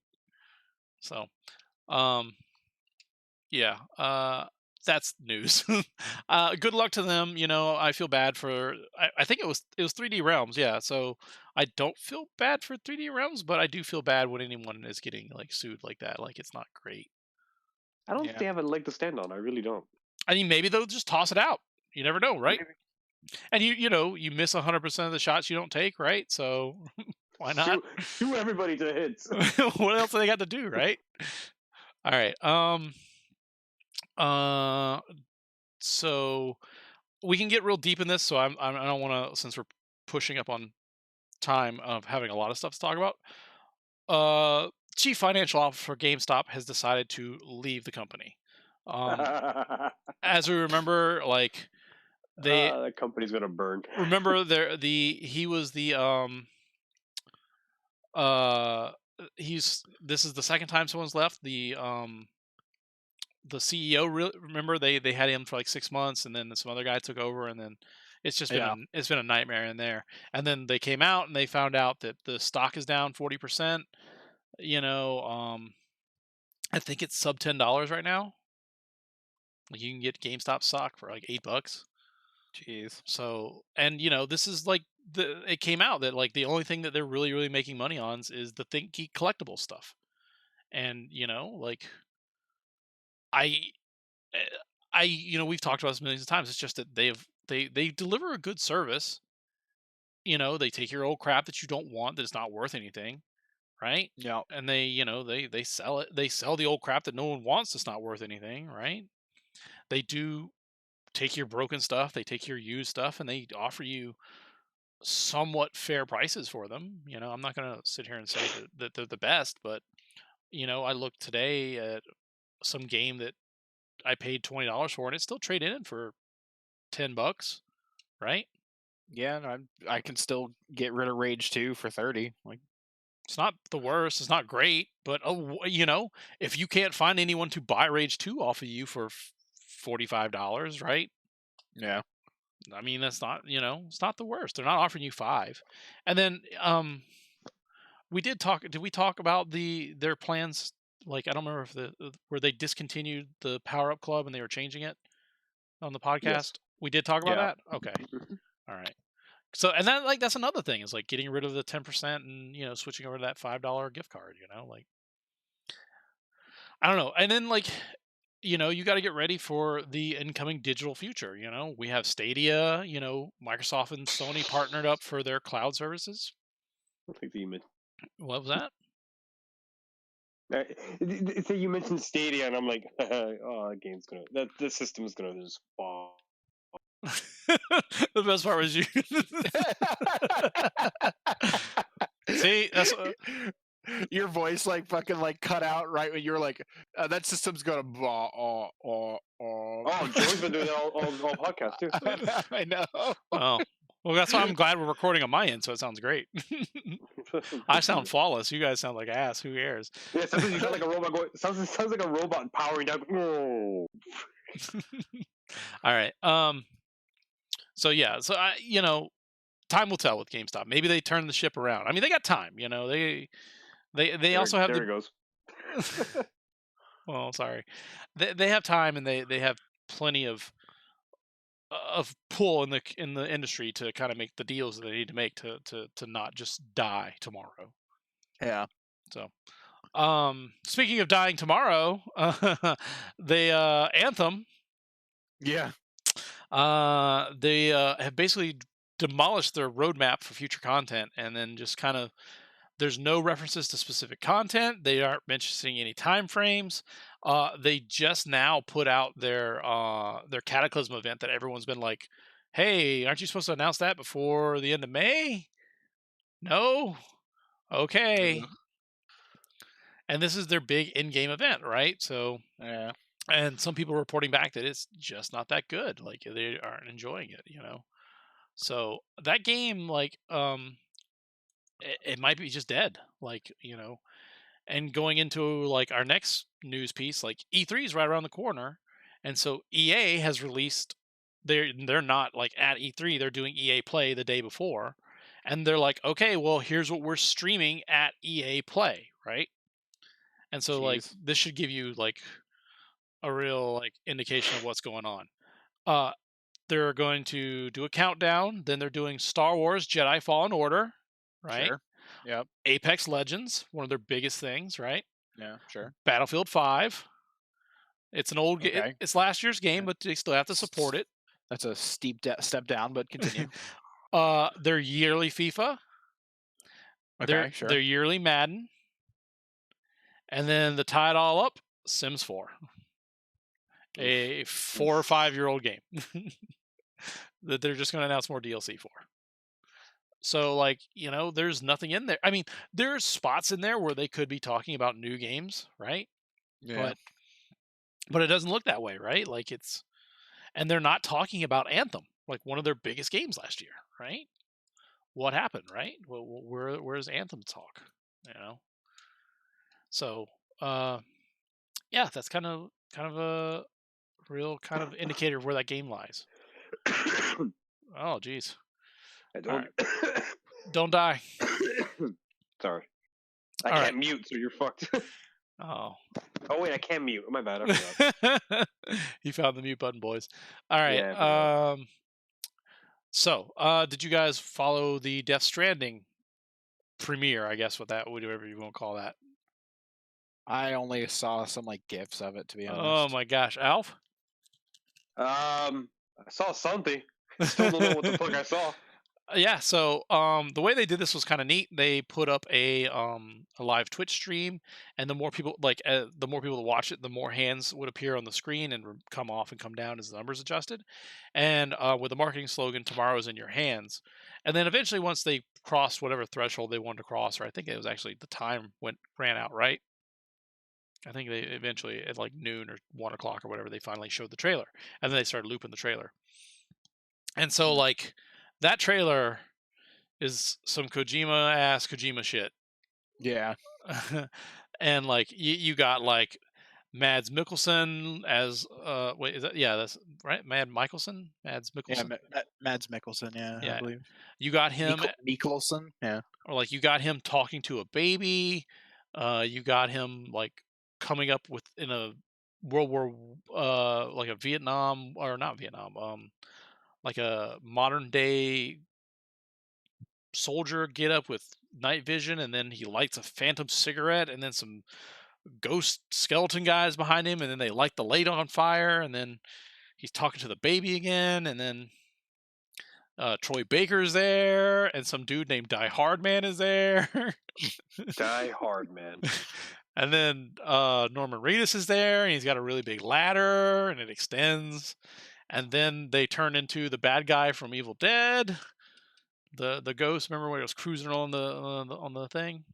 So, yeah. That's news. Good luck to them. You know, I feel bad for. I think it was 3D Realms. Yeah, so I don't feel bad for 3D Realms, but I do feel bad when anyone is getting sued like that. Like, it's not great. I don't think they have a leg to stand on. I really don't. I mean, maybe they'll just toss it out. You never know, right? Maybe. And you miss 100% of the shots you don't take, right? So why not? Sue everybody to hits. What else do they got to do, right? All right. So we can get real deep in this. So I don't want to, since we're pushing up on time of having a lot of stuff to talk about. Chief financial officer for GameStop has decided to leave the company. As we remember, the company's gonna burn. Remember, he was the this is the second time someone's left. The CEO, remember they had him for 6 months, and then some other guy took over, and then it's just been it's been a nightmare in there. And then they came out and they found out that the stock is down 40%. I think it's sub $10 right now. You can get GameStop stock for $8. Jeez. So, and this is it came out that the only thing that they're really, really making money on is the ThinkGeek collectible stuff. And we've talked about this millions of times. It's just that they deliver a good service. They take your old crap that you don't want, that is not worth anything, right? Yeah. And they sell it. They sell the old crap that no one wants, that's not worth anything, right? They do take your broken stuff, they take your used stuff, and they offer you somewhat fair prices for them. I'm not going to sit here and say that they're the best, but I looked today at some game that I paid $20 for, and it's still traded in for $10, right? Yeah, I can still get rid of Rage 2 for 30. It's not the worst. It's not great, but if you can't find anyone to buy Rage 2 off of you for $45, right? Yeah. I mean, that's not, it's not the worst. They're not offering you $5. And then did we talk about their plans? I don't remember if where they discontinued the Power Up Club and they were changing it on the podcast. Yes. We did talk about that? Okay. All right. So and that like that's another thing is like getting rid of the 10% and switching over to that $5 gift card. Like I don't know, and then like you got to get ready for the incoming digital future. We have Stadia. Microsoft and Sony partnered up for their cloud services. I think that you mentioned. What was that? So you mentioned Stadia, and I'm like, oh, that game's gonna, that the system's gonna just fall. The best part was you. See, that's Your voice like fucking like cut out right when you were like, that system's gonna blah, Oh, Joey's been doing that all podcast too. I know. well. Well, that's why I'm glad we're recording on my end, so it sounds great. I sound flawless. You guys sound like ass. Who cares? Yeah, sometimes you sound like a robot going. Sounds like a robot powering down. Oh. All right. So yeah. So time will tell with GameStop. Maybe they turn the ship around. I mean, they got time. They also have there it goes. Well, sorry. They have time and they have plenty of pull in the industry to kind of make the deals that they need to make to not just die tomorrow. Yeah. So, speaking of dying tomorrow, the Anthem, Yeah. they have basically demolished their roadmap for future content, and then just kind of there's no references to specific content. They aren't mentioning any time frames. They just now put out their Cataclysm event that everyone's been like, "Hey, aren't you supposed to announce that before the end of May?" No. Okay. And this is their big in-game event, right? So, Yeah. and some people are reporting back that it's just not that good. Like they aren't enjoying it. So that game, like, it might be just dead. Like, and going into like our next news piece, like E3 is right around the corner, and so EA has released. They're not like at E3. They're doing EA Play the day before, and they're like, okay, well, here's what we're streaming at EA Play, right? And so like Jeez. this should give you like a real like indication of what's going on. They're going to do a countdown. Then they're doing Star Wars Jedi Fallen Order, right? Sure. Yep. Apex Legends, one of their biggest things, right? Yeah. Sure. Battlefield 5. It's an old game. Okay. It's last year's game, Yeah. but they still have to support it. That's a steep step down, but continue. Their yearly FIFA. Okay. Sure. Their yearly Madden. And then to tie it all up, Sims 4. A 4 or 5-year-old game that they're just going to announce more DLC for. So, like, there's nothing in there. I mean, there's spots in there where they could be talking about new games, right? Yeah. But it doesn't look that way, right? Like and they're not talking about Anthem, like one of their biggest games last year, right? What happened, right? Well, where's Anthem talk? So, yeah, that's kind of a real kind of indicator of where that game lies. Oh, geez. Don't die. Sorry. I can't mute, so you're fucked. Oh. Oh wait, I can't mute. My bad. I forgot. You found the mute button, boys. All right. Yeah, So, did you guys follow the Death Stranding premiere? I guess whatever you want to call that. I only saw some like gifs of it, to be honest. Oh my gosh, Alf. I saw something. Still don't know what the fuck I saw. Yeah, so the way they did this was kind of neat. They put up a live Twitch stream, and the more people the more people that watch it, the more hands would appear on the screen and come off and come down as the numbers adjusted. And with the marketing slogan "Tomorrow's in your hands," and then eventually once they crossed whatever threshold they wanted to cross, or I think it was actually the time ran out, right? I think they eventually at like noon or 1 o'clock or whatever they finally showed the trailer, and then they started looping the trailer. And so like that trailer is some Kojima shit. Yeah. And like you got like Mads Mikkelsen as wait, is that, yeah, that's right, Mads Mikkelsen. Yeah, Mads Mikkelsen. Yeah, I believe. You got him Mikkelsen. Yeah. Or like you got him talking to a baby. You got him like coming up with in a World War like a Vietnam, or not Vietnam, like a modern day soldier get up with night vision, and then he lights a phantom cigarette, and then some ghost skeleton guys behind him, and then they light the light on fire, and then he's talking to the baby again, and then Troy Baker's there, and some dude named Die Hard Man is there. Die Hard Man. And then Norman Reedus is there, and he's got a really big ladder, and it extends. And then they turn into the bad guy from Evil Dead, the ghost. Remember when he was cruising on the thing?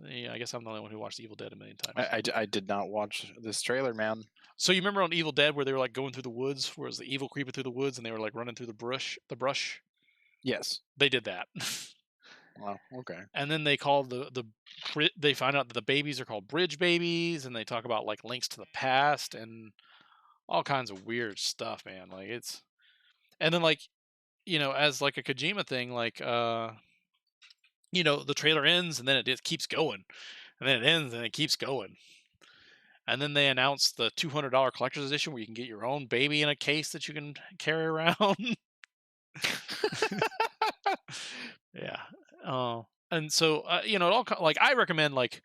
Yeah, I guess I'm the only one who watched Evil Dead a million times. I did not watch this trailer, man. So you remember on Evil Dead where they were like going through the woods, where it was the evil creeping through the woods, and they were like running through the brush. Yes. They did that. Wow. Okay. And then they call they find out that the babies are called bridge babies, and they talk about like links to the past and all kinds of weird stuff, man. Like it's, and then like, as like a Kojima thing, like the trailer ends and then it keeps going, and then it ends and it keeps going. And then they announced the $200 collector's edition where you can get your own baby in a case that you can carry around. Yeah. And so, it all like I recommend, like,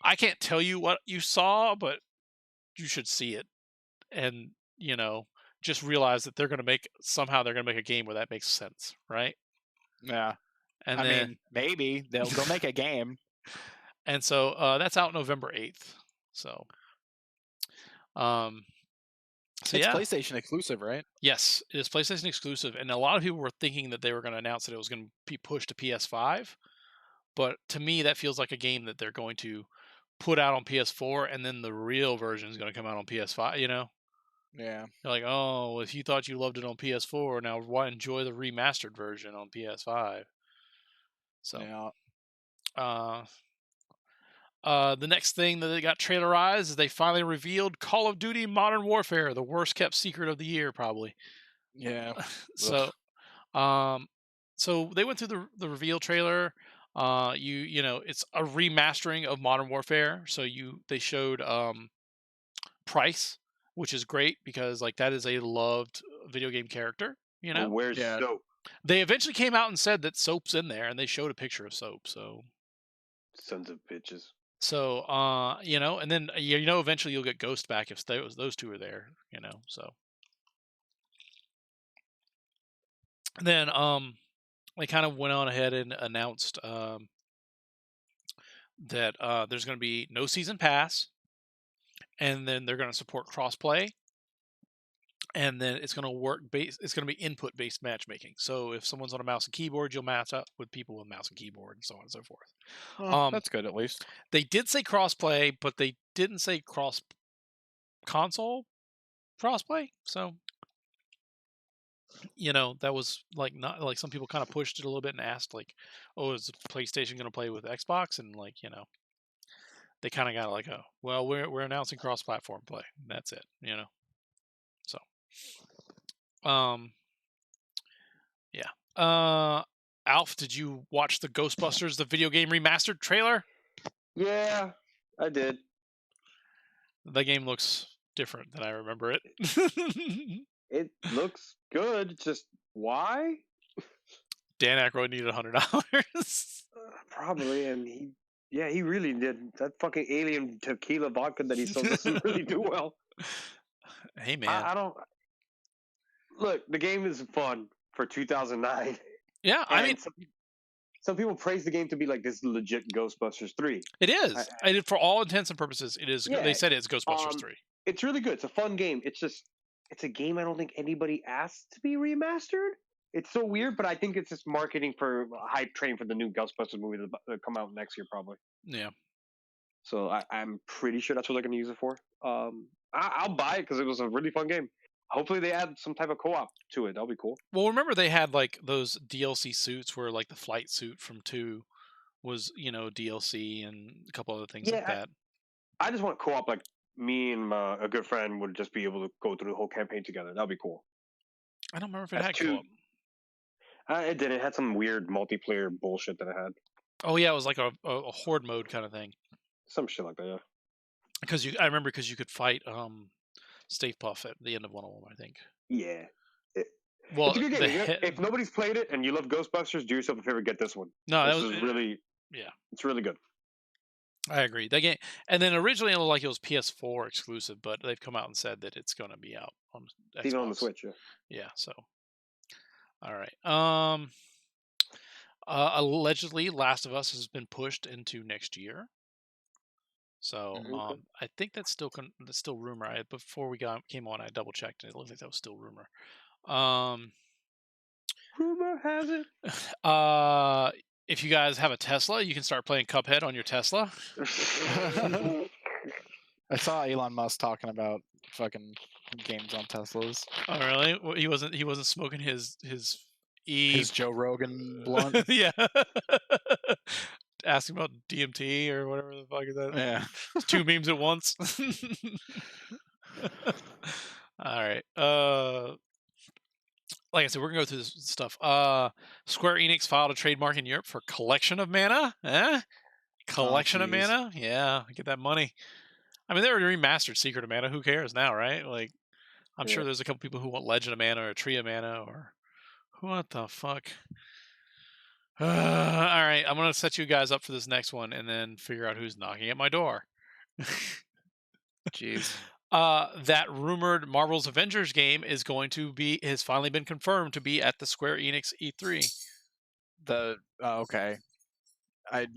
I can't tell you what you saw, but you should see it, and just realize that they're gonna make a game where that makes sense, right? Yeah. And I then, mean, maybe they'll make a game. and so that's out November 8th. So, It's yeah, PlayStation exclusive, right? yes, it is PlayStation exclusive, and a lot of people were thinking that they were going to announce that it was going to be pushed to PS5. But to me, that feels like a game that they're going to put out on PS4, and then the real version is going to come out on PS5. Yeah. They're like, oh, if you thought you loved it on PS4, now why enjoy the remastered version on PS5? So, yeah. The next thing that they got trailerized is they finally revealed Call of Duty Modern Warfare, the worst kept secret of the year, probably. Yeah. So, so they went through the reveal trailer. It's a remastering of Modern Warfare. So they showed Price, which is great because like that is a loved video game character. Oh, where's Yeah. Soap? They eventually came out and said that Soap's in there, and they showed a picture of Soap. So Sons of bitches. So, and then eventually you'll get Ghost back if those two are there, So, and then they kind of went on ahead and announced that there's going to be no season pass, and then they're going to support crossplay, and then it's going to it's going to be input based matchmaking. So if someone's on a mouse and keyboard, you'll match up with people with mouse and keyboard, and so on and so forth. Well, that's good at least. They did say crossplay, but they didn't say cross console crossplay. So, that was like not like some people kind of pushed it a little bit and asked like, "Oh, is PlayStation going to play with Xbox?" And like, they kind of got like, "Oh, well, we're announcing cross-platform play. And that's it." So, yeah. Alf, did you watch the Ghostbusters the video game remastered trailer? Yeah, I did. The game looks different than I remember it. It looks good. Just why? Dan Aykroyd needed $100. Probably, and he really did. That fucking alien tequila vodka that he sold doesn't really do well. Hey man, I don't. Look, the game is fun for 2009. Yeah, I mean, some people praise the game to be like this legit Ghostbusters 3. It is. For all intents and purposes, it is. Yeah, they said it's Ghostbusters 3. It's really good. It's a fun game. It's a game I don't think anybody asked to be remastered. It's so weird, but I think it's just marketing for a hype train for the new Ghostbusters movie that'll come out next year, probably. Yeah. So I'm pretty sure that's what they're going to use it for. I'll buy it because it was a really fun game. Hopefully they add some type of co-op to it. That'll be cool. Well, remember they had like those DLC suits where like the flight suit from 2 was, DLC and a couple other things like that. I just want co-op, like me and a good friend would just be able to go through the whole campaign together. That'd be cool. I don't remember if it had co-op. It didn't. It had some weird multiplayer bullshit that it had. Oh yeah, it was like a horde mode kind of thing. Some shit like that, yeah. I remember because you could fight Stave Puff at the end of one of them, I think. Yeah. Well, It's a good the game. hit, If nobody's played it and you love Ghostbusters, do yourself a favor, get this one. no, that This was is really, yeah. it's really good. I agree. That game, and then originally it looked like it was PS4 exclusive, but they've come out and said that it's going to be out on It's even on the Xbox. Switch. Yeah. Yeah. So, all right. Allegedly, Last of Us has been pushed into next year. So, Okay. I think that's still rumor. Before we came on, I double checked, and it looked like that was still rumor. Rumor has it. If you guys have a Tesla, you can start playing Cuphead on your Tesla. I saw Elon Musk talking about fucking games on Teslas. Oh, really? Well, he wasn't smoking his His Joe Rogan blunt. yeah. Asking about DMT or whatever the fuck is that? Yeah. Two memes at once. All right. Like I said, we're gonna go through this stuff. Square Enix filed a trademark in Europe for Collection of Mana. Collection of jeez. Mana. Yeah, get that money. I mean, they already remastered Secret of Mana. Who cares now, right? Like, I'm sure Yeah. there's a couple people who want Legend of Mana or Tree of Mana or what the fuck. All right, I'm gonna set you guys up for this next one and then figure out who's knocking at my door. Jeez. That rumored Marvel's Avengers game has finally been confirmed to be at the Square Enix E3. Okay. I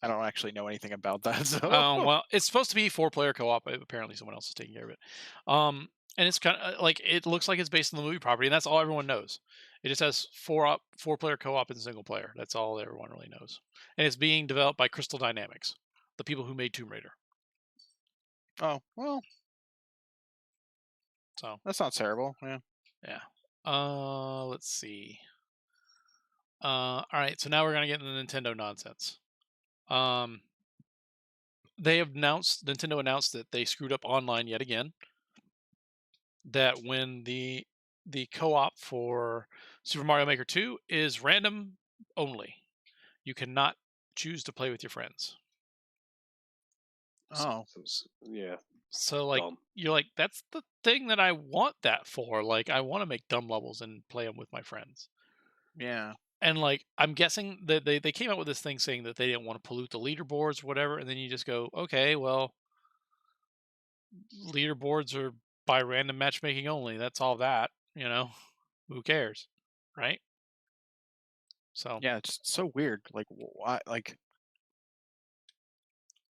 don't actually know anything about that. So. Well, it's supposed to be 4-player co-op. Apparently, someone else is taking care of it. And it's kind of like it looks like it's based on the movie property, and that's all everyone knows. It just has 4-player co-op and single player. That's all everyone really knows. And it's being developed by Crystal Dynamics, the people who made Tomb Raider. Oh well. So that's not terrible. Yeah. Yeah. Let's see. All right. So now we're gonna get into the Nintendo nonsense. Nintendo announced that they screwed up online yet again. That when the co-op for Super Mario Maker 2 is random only. You cannot choose to play with your friends. Oh. Yeah. So like Dumb. you're like, that's the thing that I want that for. Like I want to make dumb levels and play them with my friends. Yeah. And like I'm guessing that they came out with this thing saying that they didn't want to pollute the leaderboards or whatever, and then you just go, okay, well, leaderboards are by random matchmaking only. That's all that, who cares, right? So yeah, it's so weird. Like why? Like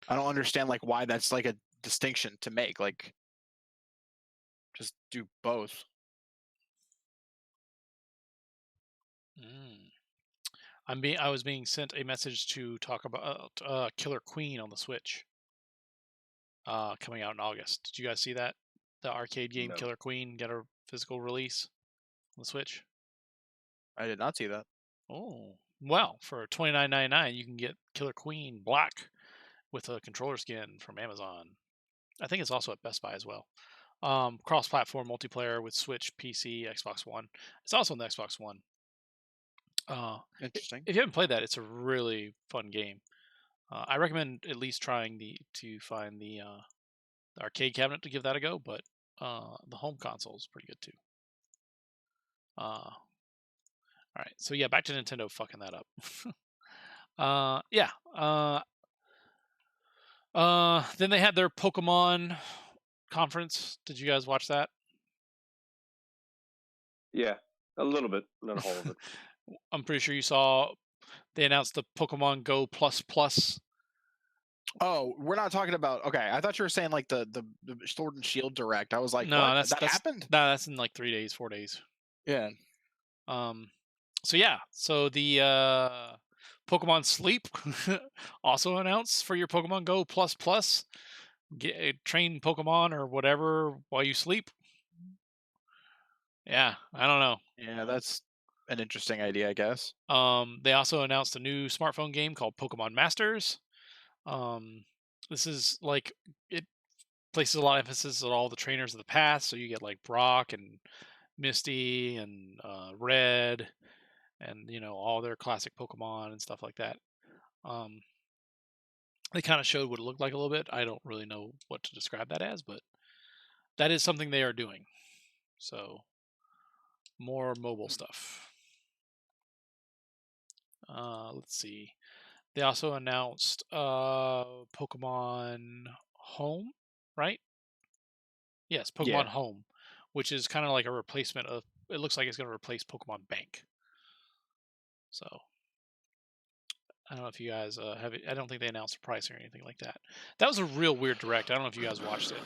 I don't understand. Like why that's like a distinction to make. Like just do both. I was being sent a message to talk about Killer Queen on the Switch. Coming out in August. Did you guys see that? The arcade game No. Killer Queen get a physical release on the Switch. I did not see that. Oh, well, for $29.99 you can get Killer Queen Black with a controller skin from Amazon. I think it's also at Best Buy as well. Cross-platform multiplayer with Switch, PC, Xbox One. It's also on the Xbox One. Interesting. If you haven't played that, it's a really fun game. I recommend at least trying to find the arcade cabinet to give that a go, but the home console is pretty good too. All right, so yeah, back to Nintendo fucking that up. Yeah. Then they had their Pokemon conference. Did you guys watch that? Yeah, a little bit, not a whole of it. I'm pretty sure you saw they announced the Pokemon Go Plus Plus. Oh, we're not talking about. Okay, I thought you were saying like the Sword and Shield Direct. I was like, No, what? That happened? No, that's in like 3 days, 4 days. Yeah. So yeah, so the Pokemon Sleep also announced for your Pokemon Go Plus Plus. Train Pokemon or whatever while you sleep. Yeah, I don't know. Yeah, that's an interesting idea, I guess. They also announced a new smartphone game called Pokemon Masters. This is like it places a lot of emphasis on all the trainers of the past. So you get like Brock and Misty and Red, and all their classic Pokemon and stuff like that. They kind of showed what it looked like a little bit. I don't really know what to describe that as, but that is something they are doing. So more mobile stuff. Let's see. They also announced Pokemon Home, right? Yes, Pokemon Yeah. Home, which is kind of like a replacement of. It looks like it's going to replace Pokemon Bank. So I don't know if you guys have it. I don't think they announced a price or anything like that. That was a real weird direct. I don't know if you guys watched it.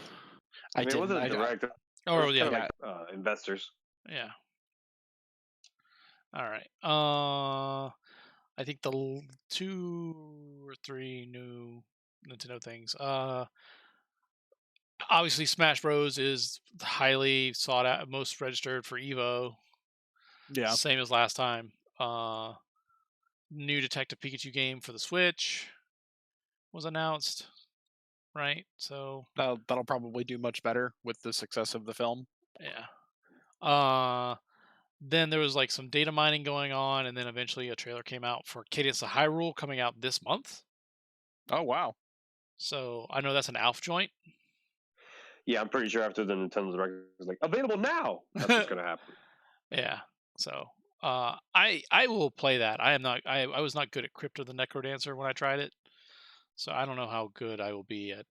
I I mean, it didn't. wasn't direct. It Oh was yeah, kind of like investors. yeah. All right. I think the 2 or 3 new Nintendo things. Obviously, Smash Bros is highly sought out, most registered for Evo. Yeah. Same as last time. New Detective Pikachu game for the Switch was announced, right? So That'll probably do much better with the success of the film. yeah. Then there was like some data mining going on, and then eventually a trailer came out for Cadence of Hyrule coming out this month. Oh wow. So I know that's an Alpha joint. Yeah, I'm pretty sure after the Nintendo Direct is like available now. That's what's gonna happen. Yeah. So I will play that. I was not good at Crypt of the Necrodancer when I tried it. So I don't know how good I will be at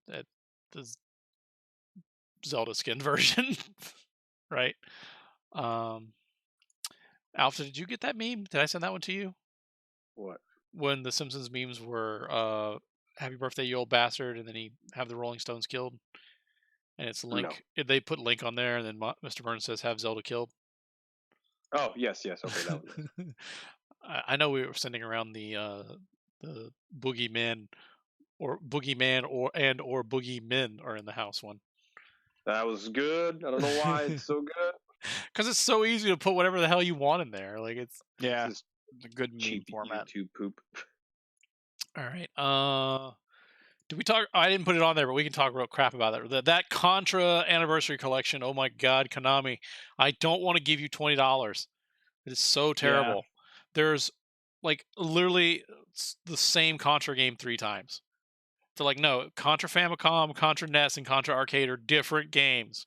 the Zelda skin version. Right? Um Alpha, did you get that meme? Did I send that one to you? What? When the Simpsons memes were happy birthday you old bastard, and then he have the Rolling Stones killed, and it's No. Link. They put Link on there, and then Mr. Burns says have Zelda killed. Oh yes, yes. Okay, that one. I know we were sending around the boogeyman or boogeymen are in the house one. That was good. I don't know why it's so good. Because it's so easy to put whatever the hell you want in there. Like it's Yeah. This It's a good meme cheap format. YouTube poop. all right. Did we talk? I didn't put it on there, but we can talk real crap about it. That Contra Anniversary Collection. Oh my God, Konami! I don't want to give you $20. It is so terrible. There's like literally the same Contra game 3 times. They're like, no, Contra Famicom, Contra NES, and Contra Arcade are different games.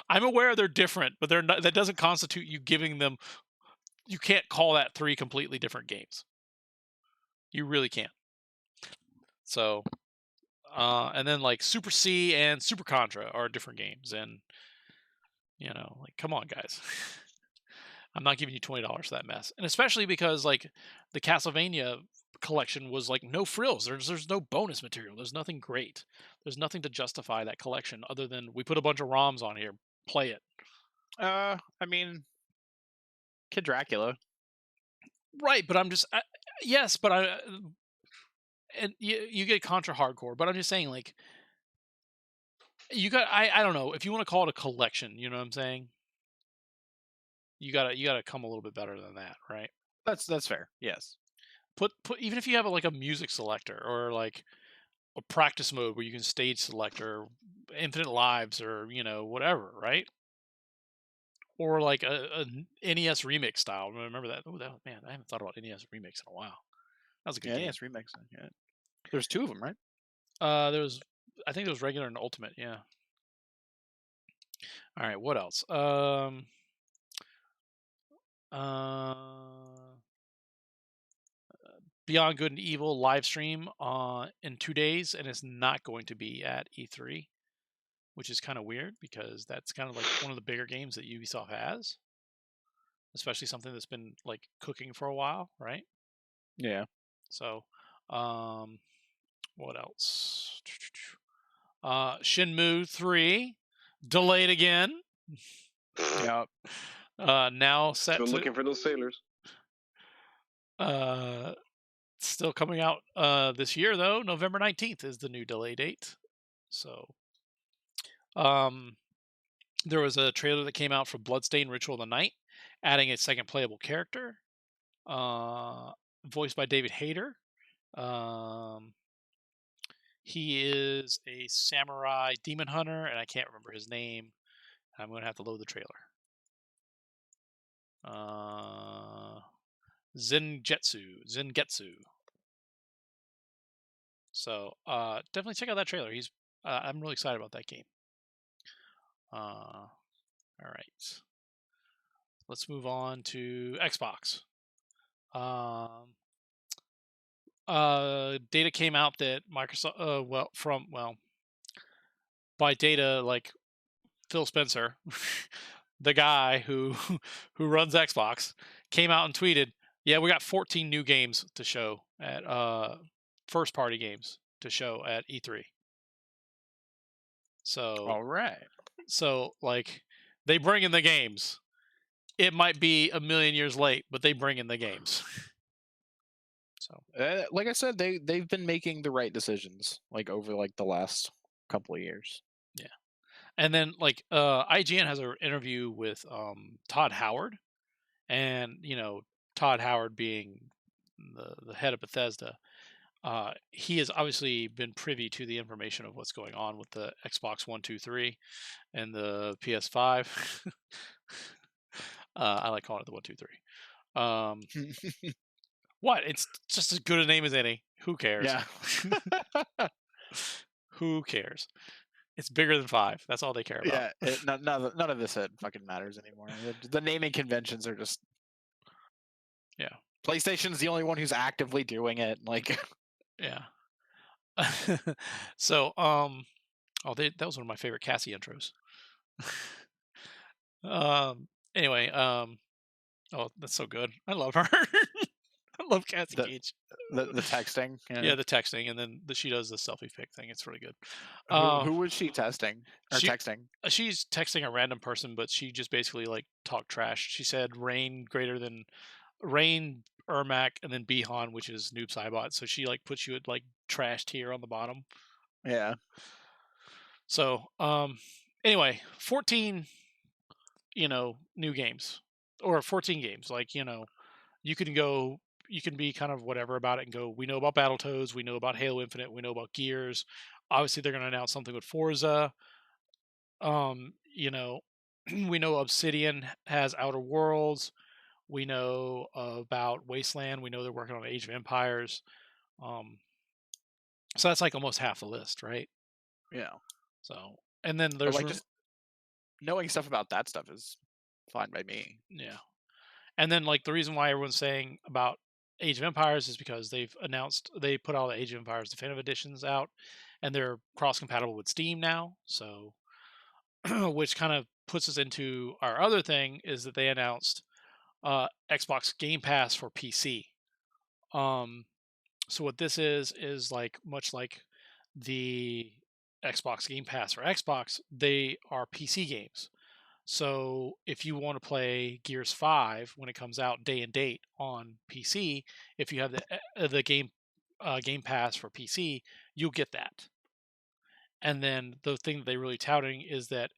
I'm aware they're different, but they're not, that doesn't constitute you giving them. You can't call that 3 completely different games. You really can't. So, and then like Super C and Super Contra are different games, and like, come on, guys. I'm not giving you $20 for that mess, and especially because like the Castlevania collection was like no frills. There's no bonus material. There's nothing great. There's nothing to justify that collection other than we put a bunch of ROMs on here. Play it. I mean, Kid Dracula. Right, but I'm just yes, but and you get Contra Hardcore, but I'm just saying like you got I don't know if you want to call it a collection. You know what I'm saying? You gotta come a little bit better than that, right? That's fair. Yes. Put even if you have like a music selector or like a practice mode where you can stage select or infinite lives or whatever, right? Or like a NES remix style. Remember that? Oh, man, I haven't thought about NES remix in a while. That was a good game. NES remix. Yeah. There's 2 of them, right? There was, I think there was regular and ultimate. Yeah. All right. What else? Beyond Good and Evil live stream in 2 days, and it's not going to be at E3, which is kind of weird because that's kind of like one of the bigger games that Ubisoft has, especially something that's been like cooking for a while, right? Yeah. So, what else? Shenmue 3 delayed again. Yeah. Now set Still to looking for those sailors. still coming out this year though. November 19th is the new delay date. So, there was a trailer that came out for Bloodstained Ritual of the Night, adding a second playable character, voiced by David Hayter. He is a samurai demon hunter, and I can't remember his name. I'm going to have to load the trailer. Zengetsu. So definitely check out that trailer. I'm really excited about that game. All right. let's move on to Xbox. Data came out that Microsoft, by data like Phil Spencer, the guy who who runs Xbox, came out and tweeted, "Yeah, we got 14 new games to show at first party games to show at E3." So All right. like they bring in the games. It might be a million years late, but they bring in the games. So Like I said, they've been making the right decisions like over like the last couple of years. yeah. And then like IGN has an interview with Todd Howard, and Todd Howard being the head of Bethesda, he has obviously been privy to the information of what's going on with the Xbox One, 2, 3, and the PS5. I like calling it the 1, 2, 3. What? It's just as good a name as any. Who cares? Yeah. Who cares? It's bigger than 5. That's all they care about. Yeah. None of this fucking matters anymore. The naming conventions are just. Yeah. PlayStation's the only one who's actively doing it. Like. Yeah. So, that was one of my favorite Cassie intros. Anyway, oh, that's so good. I love her. I love Cassie Cage. The texting. Yeah, the texting, and then she does the selfie pic thing. It's really good. Who was she texting or texting? She's texting a random person, but she just basically like talked trash. She said Rain greater than Rain, Ermac, and then Bihan, which is Noob Saibot. So she like puts you at like trash tier on the bottom. Yeah. So anyway, 14 new games, or 14 games. Like, you can be kind of whatever about it and go, we know about Battletoads, we know about Halo Infinite, we know about Gears. Obviously they're going to announce something with Forza. We know Obsidian has Outer Worlds. We know about Wasteland. We know they're working on Age of Empires. So that's like almost half the list, right? Yeah. So, and then there's just knowing stuff about that stuff is fine by me. Yeah. And then like the reason why everyone's saying about Age of Empires is because they put all the Age of Empires Definitive Editions out, and they're cross compatible with Steam now. So, which kind of puts us into our other thing is that they announced Xbox Game Pass for PC. So what this is like much like the Xbox Game Pass for Xbox, they are PC games. So if you want to play Gears 5 when it comes out day and date on PC, if you have the Game Pass for PC, you'll get that. And then the thing that they really touting is that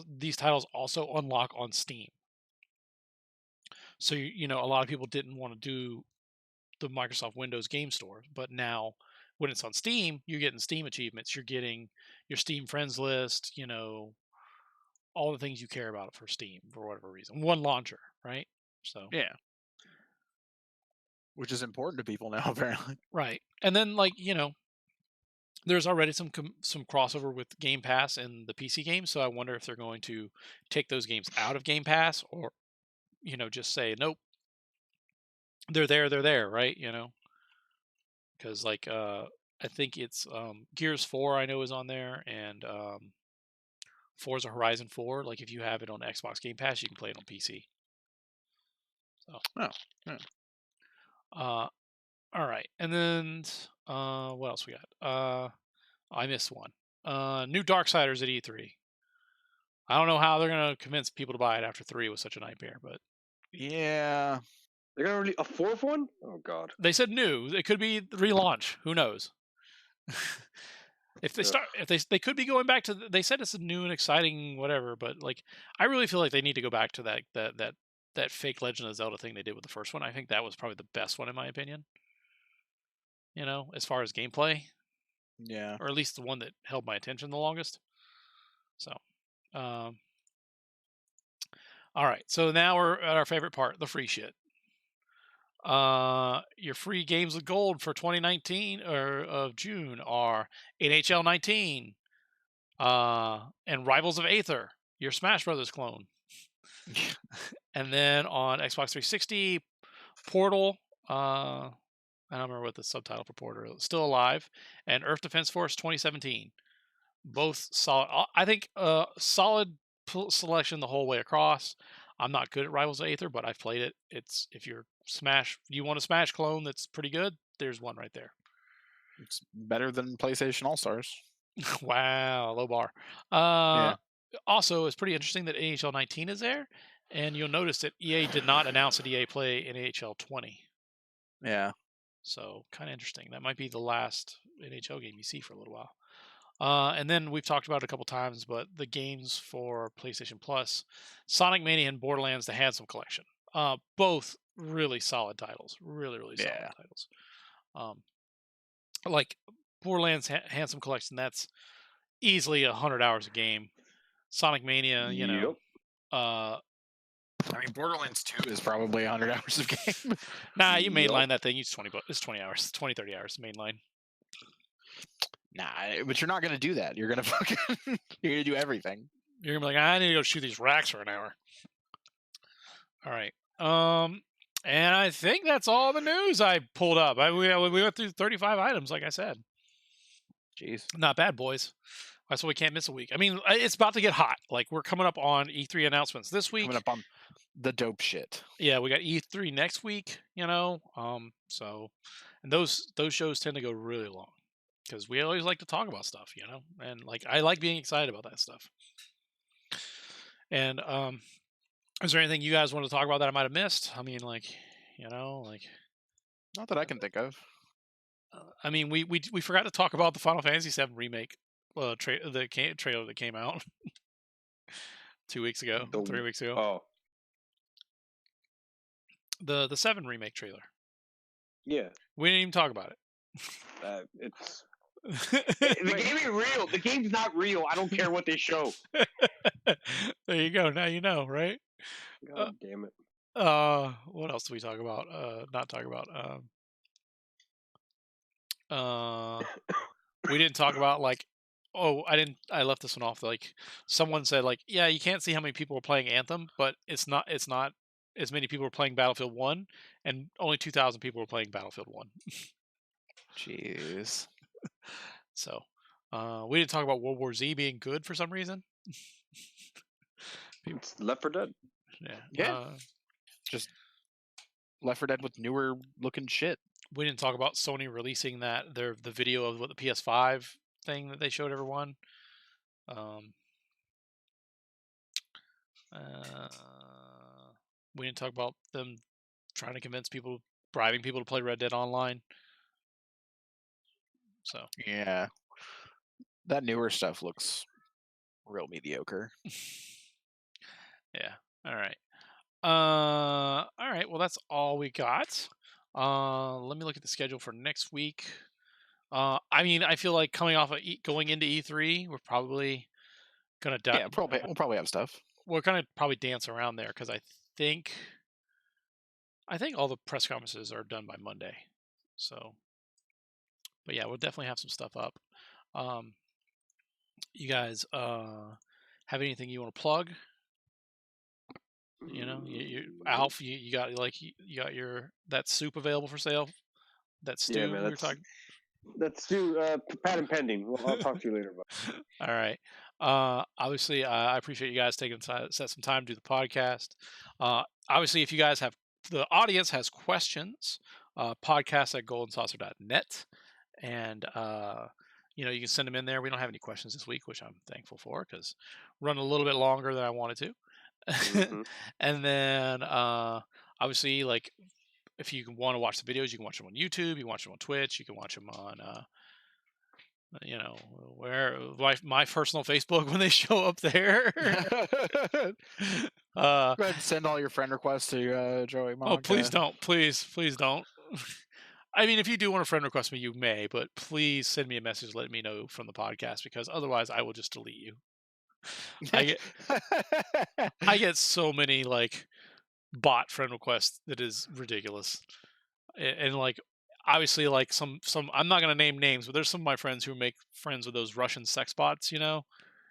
these titles also unlock on Steam. So a lot of people didn't want to do the Microsoft Windows Game Store, but now when it's on Steam, you're getting Steam achievements. You're getting your Steam friends list. All the things you care about for Steam for whatever reason. One launcher, right? So yeah, which is important to people now apparently. Right, and then like there's already some crossover with Game Pass and the PC games. So I wonder if they're going to take those games out of Game Pass, or just say nope, they're there, right? Because like I think it's Gears 4 I know is on there, and Forza Horizon 4. Like if you have it on Xbox Game Pass, you can play it on PC. So. Oh. Yeah. All right, and then what else we got? I missed one. New Darksiders at E3. I don't know how they're gonna convince people to buy it after 3 was such a nightmare, but yeah, they're gonna release a 4th one. Oh god! They said new. It could be relaunch. Who knows? If they could be going back to. They said it's a new and exciting whatever, but like I really feel like they need to go back to that fake Legend of Zelda thing they did with the first one. I think that was probably the best one in my opinion. As far as gameplay. Yeah. Or at least the one that held my attention the longest. So, all right. So now we're at our favorite part, the free shit. Your free games with gold for 2019 or of June are NHL 19, and Rivals of Aether, your Smash Brothers clone. And then on Xbox 360, Portal. I don't remember what the subtitle for Portal is. Still Alive, and Earth Defense Force 2017. Both solid. I think solid selection the whole way across. I'm not good at Rivals of Aether, but I've played it. It's if you're you want a Smash clone that's pretty good. There's one right there. It's better than PlayStation All Stars. Wow, low bar. Yeah. Also, it's pretty interesting that NHL 19 is there, and you'll notice that EA did not announce that EA Play in NHL 20. Yeah. So kind of interesting. That might be the last NHL game you see for a little while. And then we've talked about it a couple times, but the games for PlayStation Plus, Sonic Mania and Borderlands: The Handsome Collection, both really solid titles. Really, really solid Yeah. titles. Like Borderlands Handsome Collection, that's easily 100 hours a game. Sonic Mania, you know, I mean, Borderlands 2 is probably 100 hours of game. nah, you mainline that thing. It's 20 It's 20 hours, 20, 30 hours mainline. Nah, but you're not gonna do that. You're gonna you're gonna do everything. You're gonna be like, I need to go shoot these racks for an hour. All right. And I think that's all the news I pulled up. We went through 35 items, like I said. Jeez. Not bad, boys. That's why we can't miss a week. I mean, it's about to get hot. Like we're coming up on E3 announcements this week. Coming up on the dope shit. Yeah, we got E3 next week. You know, so and those shows tend to go really long because we always like to talk about stuff. You know, and like I like being excited about that stuff. And is there anything you guys want to talk about that I might have missed? I mean, like, you know, like Not that I can think of. I mean, we forgot to talk about the Final Fantasy VII remake trailer that came out 2 weeks ago, 3 weeks ago. Oh, The 7 remake trailer. yeah. We didn't even talk about It's it. the game ain't real. The game's not real. I don't care what they show. There you go. Now you know, right? God damn it. What else do we talk about? Not talk about. We didn't talk about like. Oh, I left this one off. Like someone said, like, yeah, you can't see how many people were playing Anthem, but it's not as many people were playing Battlefield 1, and only 2,000 people were playing Battlefield 1. Jeez. So, we didn't talk about World War Z being good for some reason. It's Left 4 Dead. Yeah. Just Left 4 Dead with newer looking shit. We didn't talk about Sony releasing the video of what the PS5 thing that they showed everyone. We didn't talk about them trying to convince people, bribing people to play Red Dead Online. So Yeah. That newer stuff looks real mediocre. yeah. All right. All right. Well, that's all we got. Let me look at the schedule for next week. I mean, I feel like coming off of going into E3, we're probably gonna Yeah, we'll probably have stuff. We're gonna probably dance around there because I think all the press conferences are done by Monday. So, but yeah, we'll definitely have some stuff up. You guys have anything you want to plug? You know, Alf, you got like you got that soup available for sale. That stew Yeah, man, we were talking. Let's do patent pending. I'll talk to you later about it. All right. Obviously, I appreciate you guys taking set some time to do the podcast. Obviously, if you guys have the audience has questions, podcast at goldensaucer.net, and you know, you can send them in there. We don't have any questions this week, which I'm thankful for because run a little bit longer than I wanted to. Mm-hmm. And then obviously, like if you want to watch the videos, you can watch them on YouTube, you can watch them on Twitch, you can watch them on you know, where my personal Facebook when they show up there. Go ahead and send all your friend requests to Joey Monk. Oh, please don't. Please don't. I mean, if you do want to friend request me, you may, but please send me a message letting me know from the podcast because otherwise I will just delete you. I get so many like bot friend requests that is ridiculous. And like obviously like some I'm not gonna name names, but there's some of my friends who make friends with those Russian sex bots, you know,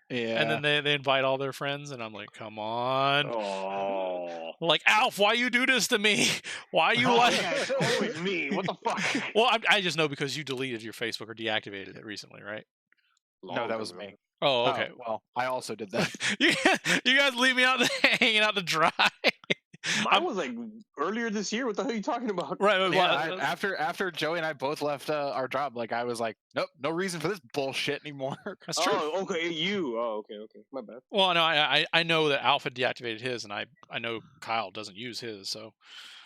Yeah. And then they invite all their friends, and I'm like, come on. Oh. Like, Alf, why you do this to me? Why you Oh, like? yeah, it's always me. What the fuck? Well, I just know because you deleted your Facebook or deactivated it recently, right? No, that was me. Oh, okay. Well, I also did that. you guys leave me out hanging out to dry. Mine was like earlier this year. What the hell are you talking about? Right. Well, Yeah, after Joey and I both left our job, like I was like, nope, no reason for this bullshit anymore. that's true. Oh, okay. You. Oh, okay. My bad. Well, no, I know that Alpha deactivated his, and I know Kyle doesn't use his. So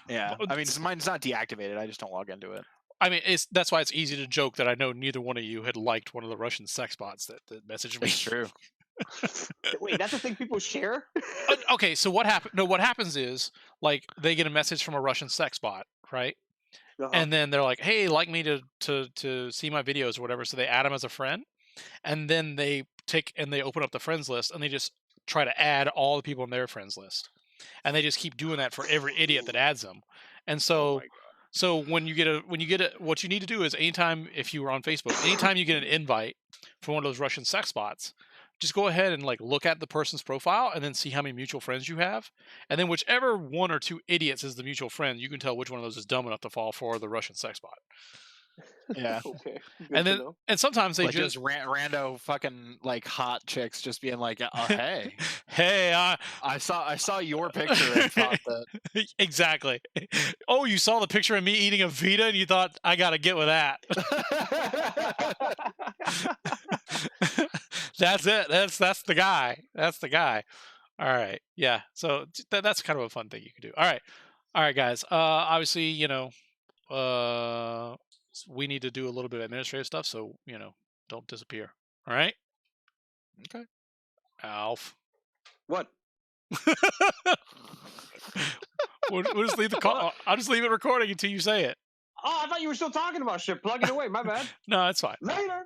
Yeah, I mean, mine's not deactivated. I just don't log into it. I mean, that's why it's easy to joke that I know neither one of you had liked one of the Russian sex bots that messaged me. It's true. Wait, that's the thing people share? Okay, so what happened? No, what happens is like they get a message from a Russian sex bot, right? Uh-huh. And then they're like, "Hey, like me to see my videos or whatever." So they add him as a friend, and then they open up the friends list and they just try to add all the people in their friends list, and they just keep doing that for every idiot that adds them. And Oh my God. so when you get a what you need to do is anytime if you were on Facebook, anytime you get an invite from one of those Russian sex bots, just go ahead and like look at the person's profile and then see how many mutual friends you have, and then whichever one or two idiots is the mutual friend, you can tell which one of those is dumb enough to fall for the Russian sex bot. Yeah. Okay. Good And to then know. and sometimes they Like just just rando fucking like hot chicks just being like, hey, hey, I saw your picture and thought that. exactly. Oh, you saw the picture of me eating a Vita and you thought I got to get with that. That's it. That's the guy. That's the guy. All right. Yeah. So that's kind of a fun thing you can do. All right, guys. Obviously, we need to do a little bit of administrative stuff, so don't disappear. All right. Okay. Alf. What? We'll just leave the call. I'll just leave it recording until you say it. Oh, I thought you were still talking about shit. Plug it away. My bad. No, that's fine. Later.